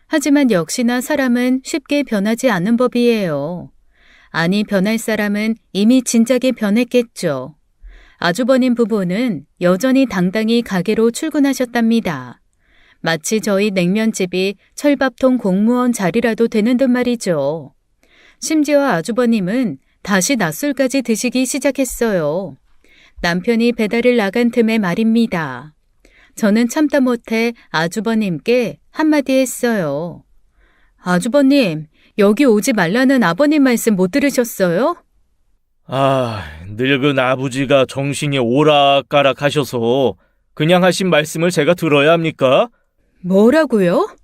하지만 역시나 사람은 쉽게 변하지 않는 법이에요. 아니, 변할 사람은 이미 진작에 변했겠죠. 아주버님 부부는 여전히 당당히 가게로 출근하셨답니다. 마치 저희 냉면집이 철밥통 공무원 자리라도 되는 듯 말이죠. 심지어 아주버님은 다시 낮술까지 드시기 시작했어요. 남편이 배달을 나간 틈에 말입니다. 저는 참다 못해 아주버님께 한마디 했어요. 아주버님, 여기 오지 말라는 아버님 말씀 못 들으셨어요? 늙은 아버지가 정신이 오락가락 하셔서 그냥 하신 말씀을 제가 들어야 합니까? 뭐라고요?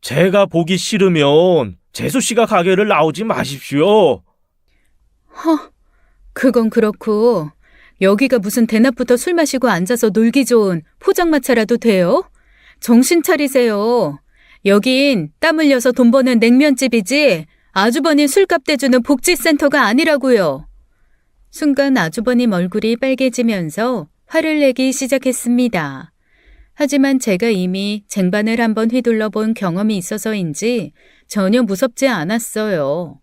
제가 보기 싫으면 재수 씨가 가게를 나오지 마십시오. 그건 그렇고 여기가 무슨 대낮부터 술 마시고 앉아서 놀기 좋은 포장마차라도 돼요? 정신 차리세요. 여긴 땀 흘려서 돈 버는 냉면집이지 아주버님 술값 대주는 복지센터가 아니라고요. 순간 아주버님 얼굴이 빨개지면서 화를 내기 시작했습니다. 하지만 제가 이미 쟁반을 한번 휘둘러 본 경험이 있어서인지 전혀 무섭지 않았어요.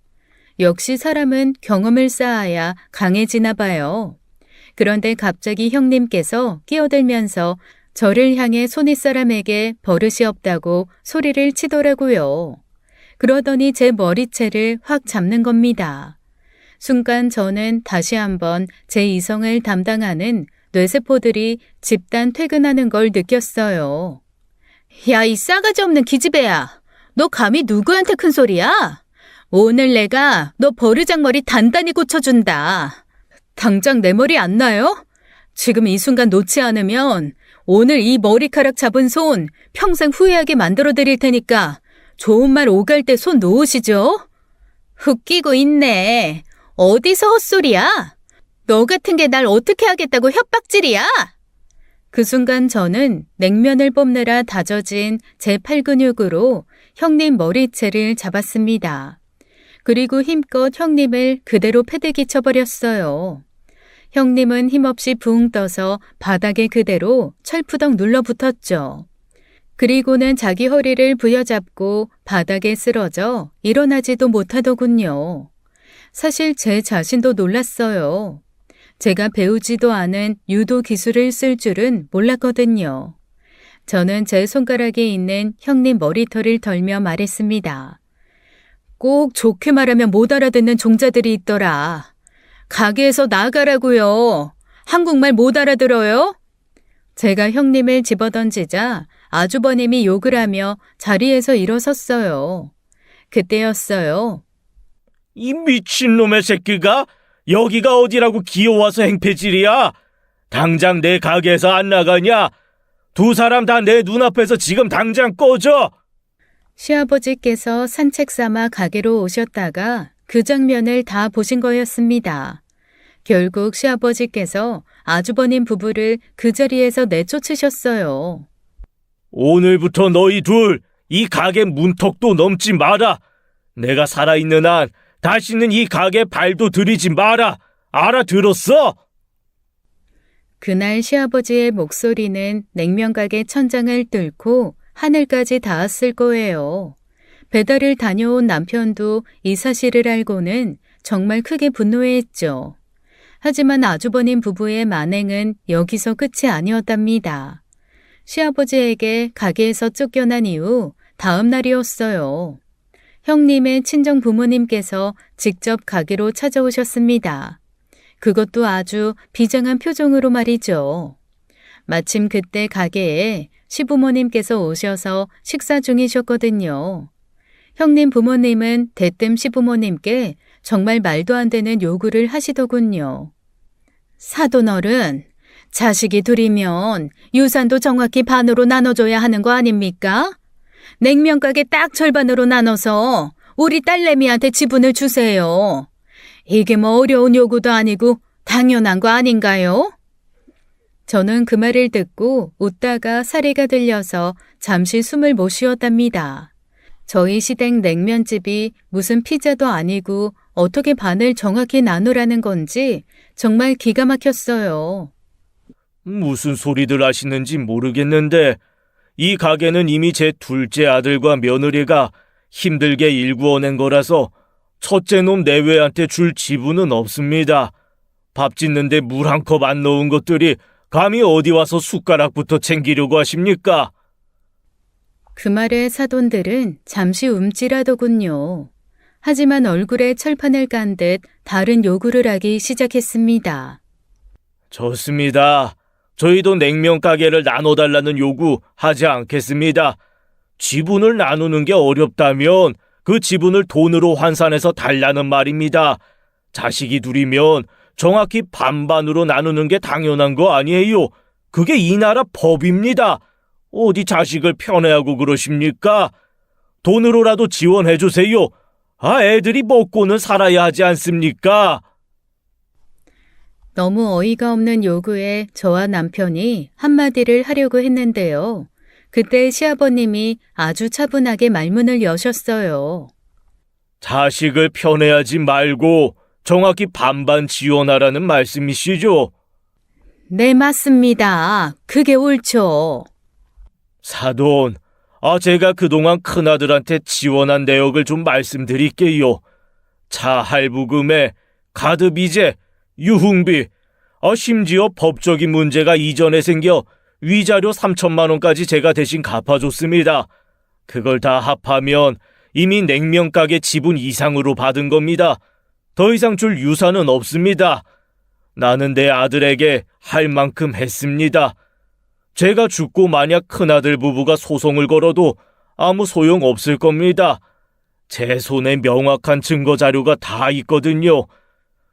역시 사람은 경험을 쌓아야 강해지나 봐요. 그런데 갑자기 형님께서 끼어들면서 저를 향해 손윗사람에게 버릇이 없다고 소리를 치더라고요. 그러더니 제 머리채를 확 잡는 겁니다. 순간 저는 다시 한번 제 이성을 담당하는 뇌세포들이 집단 퇴근하는 걸 느꼈어요. 야, 이 싸가지 없는 기집애야. 너 감히 누구한테 큰 소리야? 오늘 내가 너 버르장머리 단단히 고쳐준다. 당장 내 머리 안 나요? 지금 이 순간 놓지 않으면 오늘 이 머리카락 잡은 손 평생 후회하게 만들어 드릴 테니까 좋은 말 오갈 때 손 놓으시죠? 웃기고 있네. 어디서 헛소리야? 너 같은 게 날 어떻게 하겠다고 협박질이야? 그 순간 저는 냉면을 뽑느라 다져진 제 팔근육으로 형님 머리채를 잡았습니다. 그리고 힘껏 형님을 그대로 패대기 쳐버렸어요. 형님은 힘없이 붕 떠서 바닥에 그대로 철푸덕 눌러붙었죠. 그리고는 자기 허리를 부여잡고 바닥에 쓰러져 일어나지도 못하더군요. 사실 제 자신도 놀랐어요. 제가 배우지도 않은 유도 기술을 쓸 줄은 몰랐거든요. 저는 제 손가락에 있는 형님 머리털을 덜며 말했습니다. 꼭 좋게 말하면 못 알아듣는 종자들이 있더라. 가게에서 나가라고요. 한국말 못 알아들어요? 제가 형님을 집어던지자 아주버님이 욕을 하며 자리에서 일어섰어요. 그때였어요. 이 미친놈의 새끼가 여기가 어디라고 기어와서 행패질이야? 당장 내 가게에서 안 나가냐? 두 사람 다 내 눈앞에서 지금 당장 꺼져! 시아버지께서 산책 삼아 가게로 오셨다가 그 장면을 다 보신 거였습니다. 결국 시아버지께서 아주버님 부부를 그 자리에서 내쫓으셨어요. 오늘부터 너희 둘, 이 가게 문턱도 넘지 마라. 내가 살아있는 한 다시는 이 가게 발도 들이지 마라. 알아들었어? 그날 시아버지의 목소리는 냉면가게 천장을 뚫고 하늘까지 닿았을 거예요. 배달을 다녀온 남편도 이 사실을 알고는 정말 크게 분노했죠. 하지만 아주버님 부부의 만행은 여기서 끝이 아니었답니다. 시아버지에게 가게에서 쫓겨난 이후 다음 날이었어요. 형님의 친정 부모님께서 직접 가게로 찾아오셨습니다. 그것도 아주 비장한 표정으로 말이죠. 마침 그때 가게에 시부모님께서 오셔서 식사 중이셨거든요. 형님 부모님은 대뜸 시부모님께 정말 말도 안 되는 요구를 하시더군요. 사돈어른, 자식이 둘이면 유산도 정확히 반으로 나눠줘야 하는 거 아닙니까? 냉면가게 딱 절반으로 나눠서 우리 딸내미한테 지분을 주세요. 이게 뭐 어려운 요구도 아니고 당연한 거 아닌가요? 저는 그 말을 듣고 웃다가 사리가 들려서 잠시 숨을 못 쉬었답니다. 저희 시댁 냉면집이 무슨 피자도 아니고 어떻게 반을 정확히 나누라는 건지 정말 기가 막혔어요. 무슨 소리들 하시는지 모르겠는데 이 가게는 이미 제 둘째 아들과 며느리가 힘들게 일구어낸 거라서 첫째 놈 내외한테 줄 지분은 없습니다. 밥 짓는데 물 한 컵 안 넣은 것들이 감히 어디 와서 숟가락부터 챙기려고 하십니까? 그 말에 사돈들은 잠시 움찔하더군요. 하지만 얼굴에 철판을 깐 듯 다른 요구를 하기 시작했습니다. 좋습니다. 저희도 냉면 가게를 나눠달라는 요구 하지 않겠습니다. 지분을 나누는 게 어렵다면 그 지분을 돈으로 환산해서 달라는 말입니다. 자식이 둘이면 정확히 반반으로 나누는 게 당연한 거 아니에요. 그게 이 나라 법입니다. 어디 자식을 편애하고 그러십니까? 돈으로라도 지원해 주세요. 애들이 먹고는 살아야 하지 않습니까? 너무 어이가 없는 요구에 저와 남편이 한마디를 하려고 했는데요. 그때 시아버님이 아주 차분하게 말문을 여셨어요. 자식을 편애하지 말고 정확히 반반 지원하라는 말씀이시죠? 네, 맞습니다. 그게 옳죠. 사돈, 제가 그동안 큰아들한테 지원한 내역을 좀 말씀드릴게요. 차 할부금에 카드 비제, 유흥비, 심지어 법적인 문제가 이전에 생겨 위자료 3천만 원까지 제가 대신 갚아줬습니다. 그걸 다 합하면 이미 냉면 가게 지분 이상으로 받은 겁니다. 더 이상 줄 유산은 없습니다. 나는 내 아들에게 할 만큼 했습니다. 제가 죽고 만약 큰아들 부부가 소송을 걸어도 아무 소용 없을 겁니다. 제 손에 명확한 증거 자료가 다 있거든요.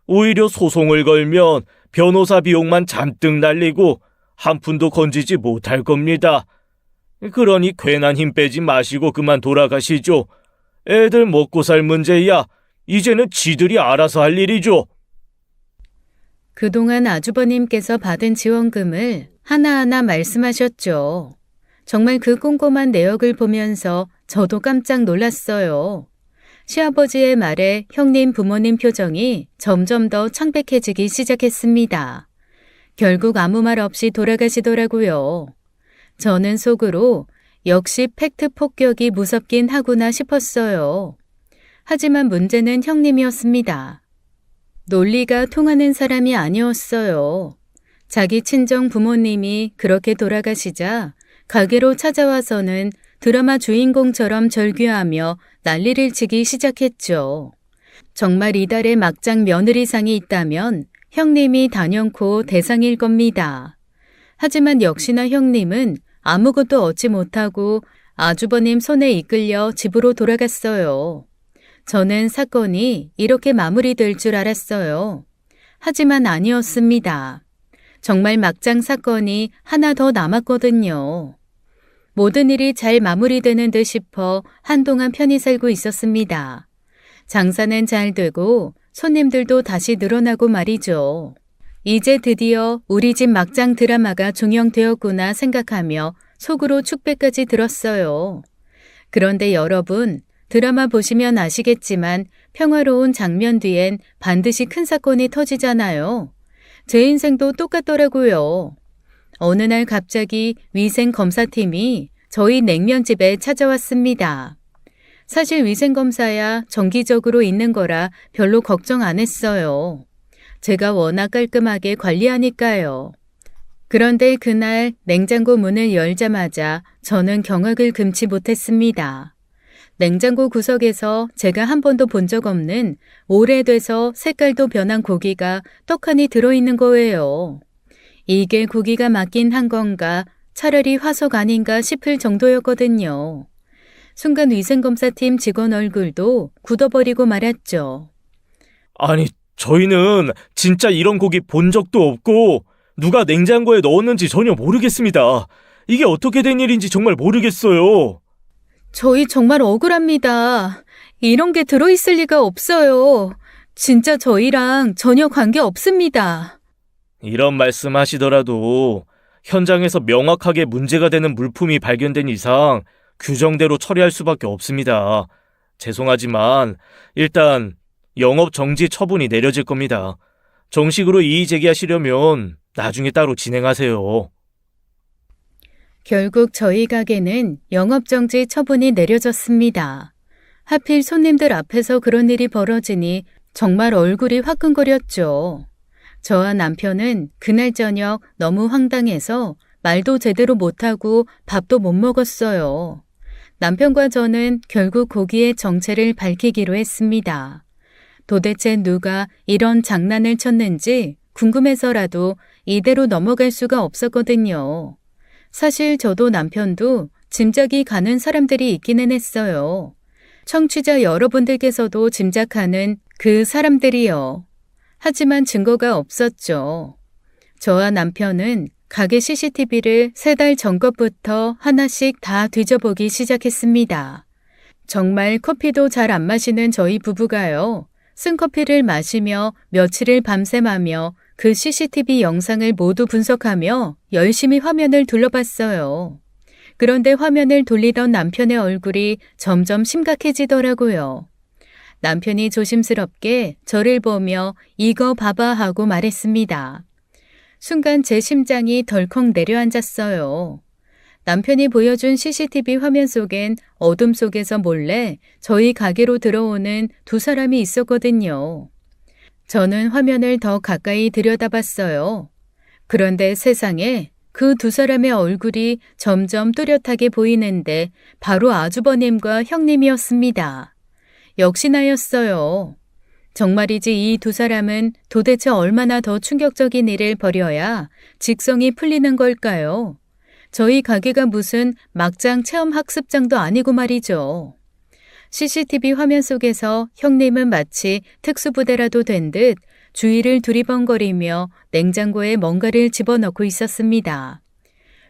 오히려 소송을 걸면 변호사 비용만 잔뜩 날리고 한 푼도 건지지 못할 겁니다. 그러니 괜한 힘 빼지 마시고 그만 돌아가시죠. 애들 먹고 살 문제야 이제는 지들이 알아서 할 일이죠. 그동안 아주버님께서 받은 지원금을 하나하나 말씀하셨죠. 정말 그 꼼꼼한 내역을 보면서 저도 깜짝 놀랐어요. 시아버지의 말에 형님 부모님 표정이 점점 더 창백해지기 시작했습니다. 결국 아무 말 없이 돌아가시더라고요. 저는 속으로 역시 팩트 폭격이 무섭긴 하구나 싶었어요. 하지만 문제는 형님이었습니다. 논리가 통하는 사람이 아니었어요. 자기 친정 부모님이 그렇게 돌아가시자 가게로 찾아와서는 드라마 주인공처럼 절규하며 난리를 치기 시작했죠. 정말 이달에 막장 며느리상이 있다면 형님이 단연코 대상일 겁니다. 하지만 역시나 형님은 아무것도 얻지 못하고 아주버님 손에 이끌려 집으로 돌아갔어요. 저는 사건이 이렇게 마무리될 줄 알았어요. 하지만 아니었습니다. 정말 막장 사건이 하나 더 남았거든요. 모든 일이 잘 마무리되는 듯 싶어 한동안 편히 살고 있었습니다. 장사는 잘 되고 손님들도 다시 늘어나고 말이죠. 이제 드디어 우리 집 막장 드라마가 종영되었구나 생각하며 속으로 축배까지 들었어요. 그런데 여러분, 드라마 보시면 아시겠지만 평화로운 장면 뒤엔 반드시 큰 사건이 터지잖아요. 제 인생도 똑같더라고요. 어느 날 갑자기 위생검사팀이 저희 냉면집에 찾아왔습니다. 사실 위생검사야 정기적으로 있는 거라 별로 걱정 안 했어요. 제가 워낙 깔끔하게 관리하니까요. 그런데 그날 냉장고 문을 열자마자 저는 경악을 금치 못했습니다. 냉장고 구석에서 제가 한 번도 본 적 없는 오래돼서 색깔도 변한 고기가 떡하니 들어있는 거예요. 이게 고기가 맞긴 한 건가 차라리 화석 아닌가 싶을 정도였거든요. 순간 위생검사팀 직원 얼굴도 굳어버리고 말았죠. 아니, 저희는 진짜 이런 고기 본 적도 없고 누가 냉장고에 넣었는지 전혀 모르겠습니다. 이게 어떻게 된 일인지 정말 모르겠어요. 저희 정말 억울합니다. 이런 게 들어있을 리가 없어요. 진짜 저희랑 전혀 관계 없습니다. 이런 말씀 하시더라도 현장에서 명확하게 문제가 되는 물품이 발견된 이상 규정대로 처리할 수밖에 없습니다. 죄송하지만 일단 영업 정지 처분이 내려질 겁니다. 정식으로 이의 제기하시려면 나중에 따로 진행하세요. 결국 저희 가게는 영업정지 처분이 내려졌습니다. 하필 손님들 앞에서 그런 일이 벌어지니 정말 얼굴이 화끈거렸죠. 저와 남편은 그날 저녁 너무 황당해서 말도 제대로 못하고 밥도 못 먹었어요. 남편과 저는 결국 고기의 정체를 밝히기로 했습니다. 도대체 누가 이런 장난을 쳤는지 궁금해서라도 이대로 넘어갈 수가 없었거든요. 사실 저도 남편도 짐작이 가는 사람들이 있기는 했어요. 청취자 여러분들께서도 짐작하는 그 사람들이요. 하지만 증거가 없었죠. 저와 남편은 가게 CCTV를 3달 전 것부터 하나씩 다 뒤져보기 시작했습니다. 정말 커피도 잘 안 마시는 저희 부부가요. 쓴 커피를 마시며 며칠을 밤샘하며 그 CCTV 영상을 모두 분석하며 열심히 화면을 둘러봤어요. 그런데 화면을 돌리던 남편의 얼굴이 점점 심각해지더라고요. 남편이 조심스럽게 저를 보며 이거 봐봐 하고 말했습니다. 순간 제 심장이 덜컥 내려앉았어요. 남편이 보여준 CCTV 화면 속엔 어둠 속에서 몰래 저희 가게로 들어오는 2사람이 있었거든요. 저는 화면을 더 가까이 들여다봤어요. 그런데 세상에 그 2사람의 얼굴이 점점 뚜렷하게 보이는데 바로 아주버님과 형님이었습니다. 역시나였어요. 정말이지 이 2사람은 도대체 얼마나 더 충격적인 일을 벌여야 직성이 풀리는 걸까요? 저희 가게가 무슨 막장 체험 학습장도 아니고 말이죠. CCTV 화면 속에서 형님은 마치 특수부대라도 된 듯 주위를 두리번거리며 냉장고에 뭔가를 집어넣고 있었습니다.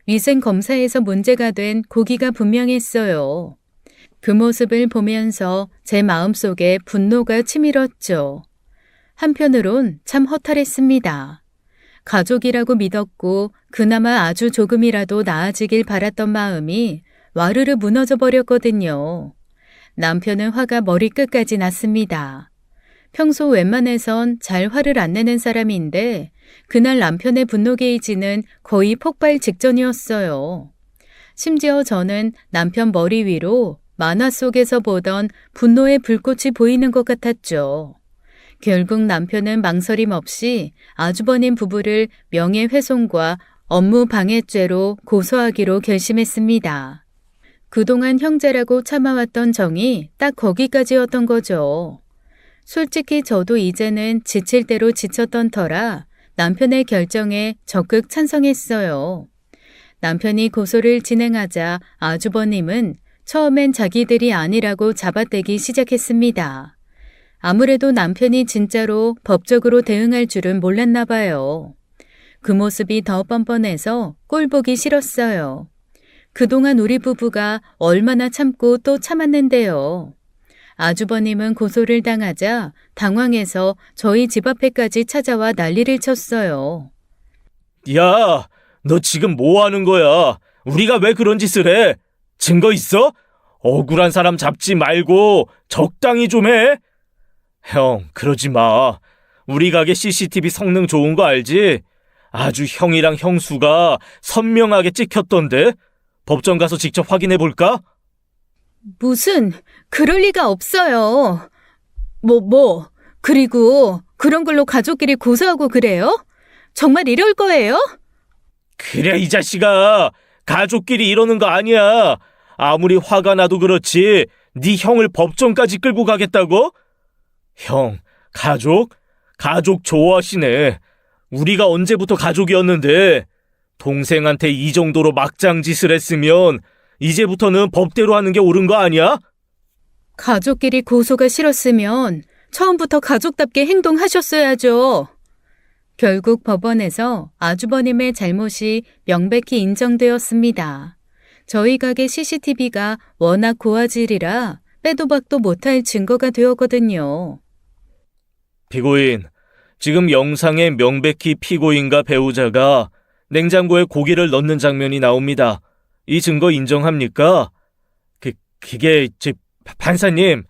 위생검사에서 문제가 된 고기가 분명했어요. 그 모습을 보면서 제 마음속에 분노가 치밀었죠. 한편으론 참 허탈했습니다. 가족이라고 믿었고 그나마 아주 조금이라도 나아지길 바랐던 마음이 와르르 무너져 버렸거든요. 남편은 화가 머리끝까지 났습니다. 평소 웬만해선 잘 화를 안 내는 사람인데 그날 남편의 분노 게이지는 거의 폭발 직전이었어요. 심지어 저는 남편 머리 위로 만화 속에서 보던 분노의 불꽃이 보이는 것 같았죠. 결국 남편은 망설임 없이 아주버님 부부를 명예훼손과 업무방해죄로 고소하기로 결심했습니다. 그동안 형제라고 참아왔던 정이 딱 거기까지였던 거죠. 솔직히 저도 이제는 지칠 대로 지쳤던 터라 남편의 결정에 적극 찬성했어요. 남편이 고소를 진행하자 아주버님은 처음엔 자기들이 아니라고 잡아떼기 시작했습니다. 아무래도 남편이 진짜로 법적으로 대응할 줄은 몰랐나 봐요. 그 모습이 더 뻔뻔해서 꼴 보기 싫었어요. 그동안 우리 부부가 얼마나 참고 또 참았는데요. 아주버님은 고소를 당하자 당황해서 저희 집 앞에까지 찾아와 난리를 쳤어요. 야, 너 지금 뭐 하는 거야? 우리가 왜 그런 짓을 해? 증거 있어? 억울한 사람 잡지 말고 적당히 좀 해. 형, 그러지 마. 우리 가게 CCTV 성능 좋은 거 알지? 아주 형이랑 형수가 선명하게 찍혔던데? 법정 가서 직접 확인해 볼까? 무슨 그럴 리가 없어요. 그리고 그런 걸로 가족끼리 고소하고 그래요? 정말 이럴 거예요? 그래, 이 자식아. 가족끼리 이러는 거 아니야. 아무리 화가 나도 그렇지 네 형을 법정까지 끌고 가겠다고? 형, 가족 좋아하시네. 우리가 언제부터 가족이었는데 동생한테 이 정도로 막장 짓을 했으면 이제부터는 법대로 하는 게 옳은 거 아니야? 가족끼리 고소가 싫었으면 처음부터 가족답게 행동하셨어야죠. 결국 법원에서 아주버님의 잘못이 명백히 인정되었습니다. 저희 가게 CCTV가 워낙 고화질이라 빼도 박도 못할 증거가 되었거든요. 피고인, 지금 영상에 명백히 피고인과 배우자가 냉장고에 고기를 넣는 장면이 나옵니다. 이 증거 인정합니까? 그게 판사님,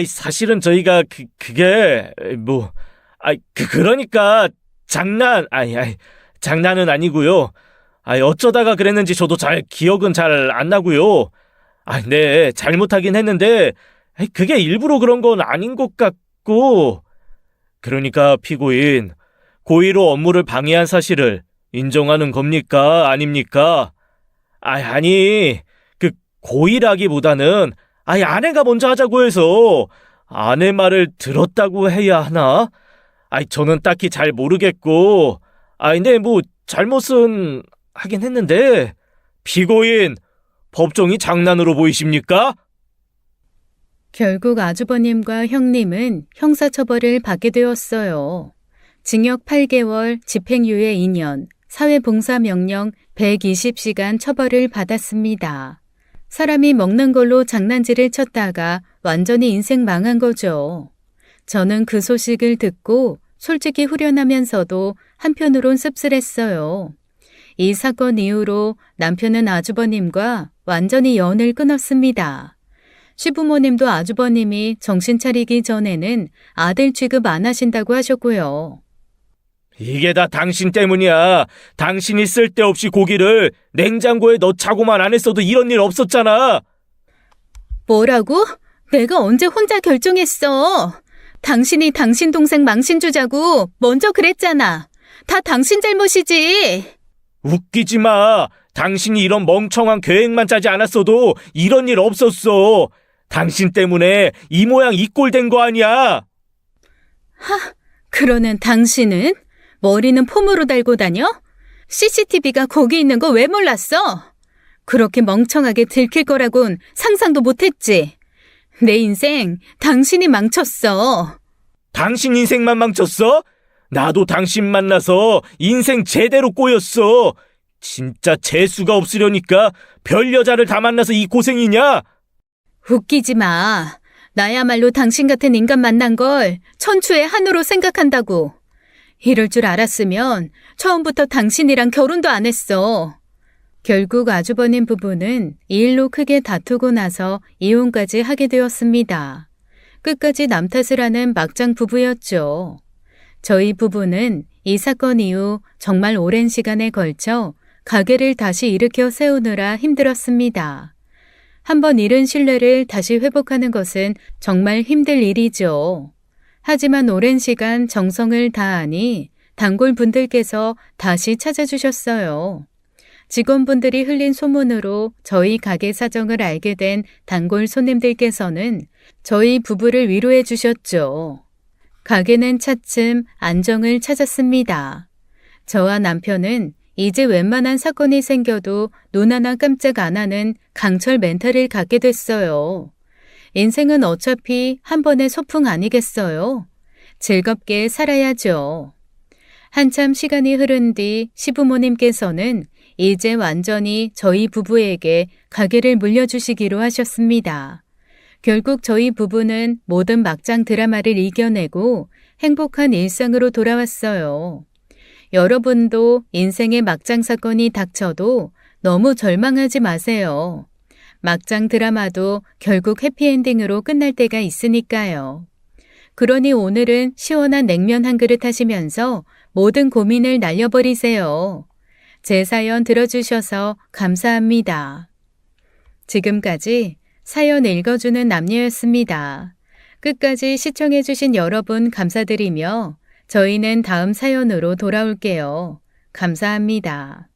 사실은 저희가 그러니까 장난은 아니고요. 어쩌다가 그랬는지 저도 기억은 잘 안 나고요. 네, 잘못하긴 했는데 그게 일부러 그런 건 아닌 것 같고. 그러니까 피고인, 고의로 업무를 방해한 사실을 인정하는 겁니까? 아닙니까? 아니, 고의라기보다는 아예 아내가 먼저 하자고 해서 아내 말을 들었다고 해야 하나? 저는 딱히 잘 모르겠고, 근데 뭐 잘못은 하긴 했는데, 피고인, 법정이 장난으로 보이십니까? 결국 아주버님과 형님은 형사처벌을 받게 되었어요. 징역 8개월, 집행유예 2년, 사회봉사명령 120시간 처벌을 받았습니다. 사람이 먹는 걸로 장난질을 쳤다가 완전히 인생 망한 거죠. 저는 그 소식을 듣고 솔직히 후련하면서도 한편으론 씁쓸했어요. 이 사건 이후로 남편은 아주버님과 완전히 연을 끊었습니다. 시부모님도 아주버님이 정신 차리기 전에는 아들 취급 안 하신다고 하셨고요. 이게 다 당신 때문이야. 당신이 쓸데없이 고기를 냉장고에 넣자고만 안 했어도 이런 일 없었잖아. 뭐라고? 내가 언제 혼자 결정했어? 당신이 당신 동생 망신 주자고 먼저 그랬잖아. 다 당신 잘못이지. 웃기지 마. 당신이 이런 멍청한 계획만 짜지 않았어도 이런 일 없었어. 당신 때문에 이 모양 이 꼴 된 거 아니야. 그러는 당신은? 머리는 폼으로 달고 다녀? CCTV가 거기 있는 거 왜 몰랐어? 그렇게 멍청하게 들킬 거라곤 상상도 못했지. 내 인생 당신이 망쳤어. 당신 인생만 망쳤어? 나도 당신 만나서 인생 제대로 꼬였어. 진짜 재수가 없으려니까 별 여자를 다 만나서 이 고생이냐? 웃기지 마. 나야말로 당신 같은 인간 만난 걸 천추의 한으로 생각한다고. 이럴 줄 알았으면 처음부터 당신이랑 결혼도 안 했어. 결국 아주버님 부부는 이 일로 크게 다투고 나서 이혼까지 하게 되었습니다. 끝까지 남 탓을 하는 막장 부부였죠. 저희 부부는 이 사건 이후 정말 오랜 시간에 걸쳐 가게를 다시 일으켜 세우느라 힘들었습니다. 한번 잃은 신뢰를 다시 회복하는 것은 정말 힘들 일이죠. 하지만 오랜 시간 정성을 다하니 단골분들께서 다시 찾아주셨어요. 직원분들이 흘린 소문으로 저희 가게 사정을 알게 된 단골 손님들께서는 저희 부부를 위로해 주셨죠. 가게는 차츰 안정을 찾았습니다. 저와 남편은 이제 웬만한 사건이 생겨도 눈 하나 깜짝 안 하는 강철 멘탈을 갖게 됐어요. 인생은 어차피 한 번의 소풍 아니겠어요? 즐겁게 살아야죠. 한참 시간이 흐른 뒤 시부모님께서는 이제 완전히 저희 부부에게 가게를 물려주시기로 하셨습니다. 결국 저희 부부는 모든 막장 드라마를 이겨내고 행복한 일상으로 돌아왔어요. 여러분도 인생의 막장 사건이 닥쳐도 너무 절망하지 마세요. 막장 드라마도 결국 해피엔딩으로 끝날 때가 있으니까요. 그러니 오늘은 시원한 냉면 한 그릇 하시면서 모든 고민을 날려버리세요. 제 사연 들어주셔서 감사합니다. 지금까지 사연 읽어주는 남녀였습니다. 끝까지 시청해주신 여러분 감사드리며 저희는 다음 사연으로 돌아올게요. 감사합니다.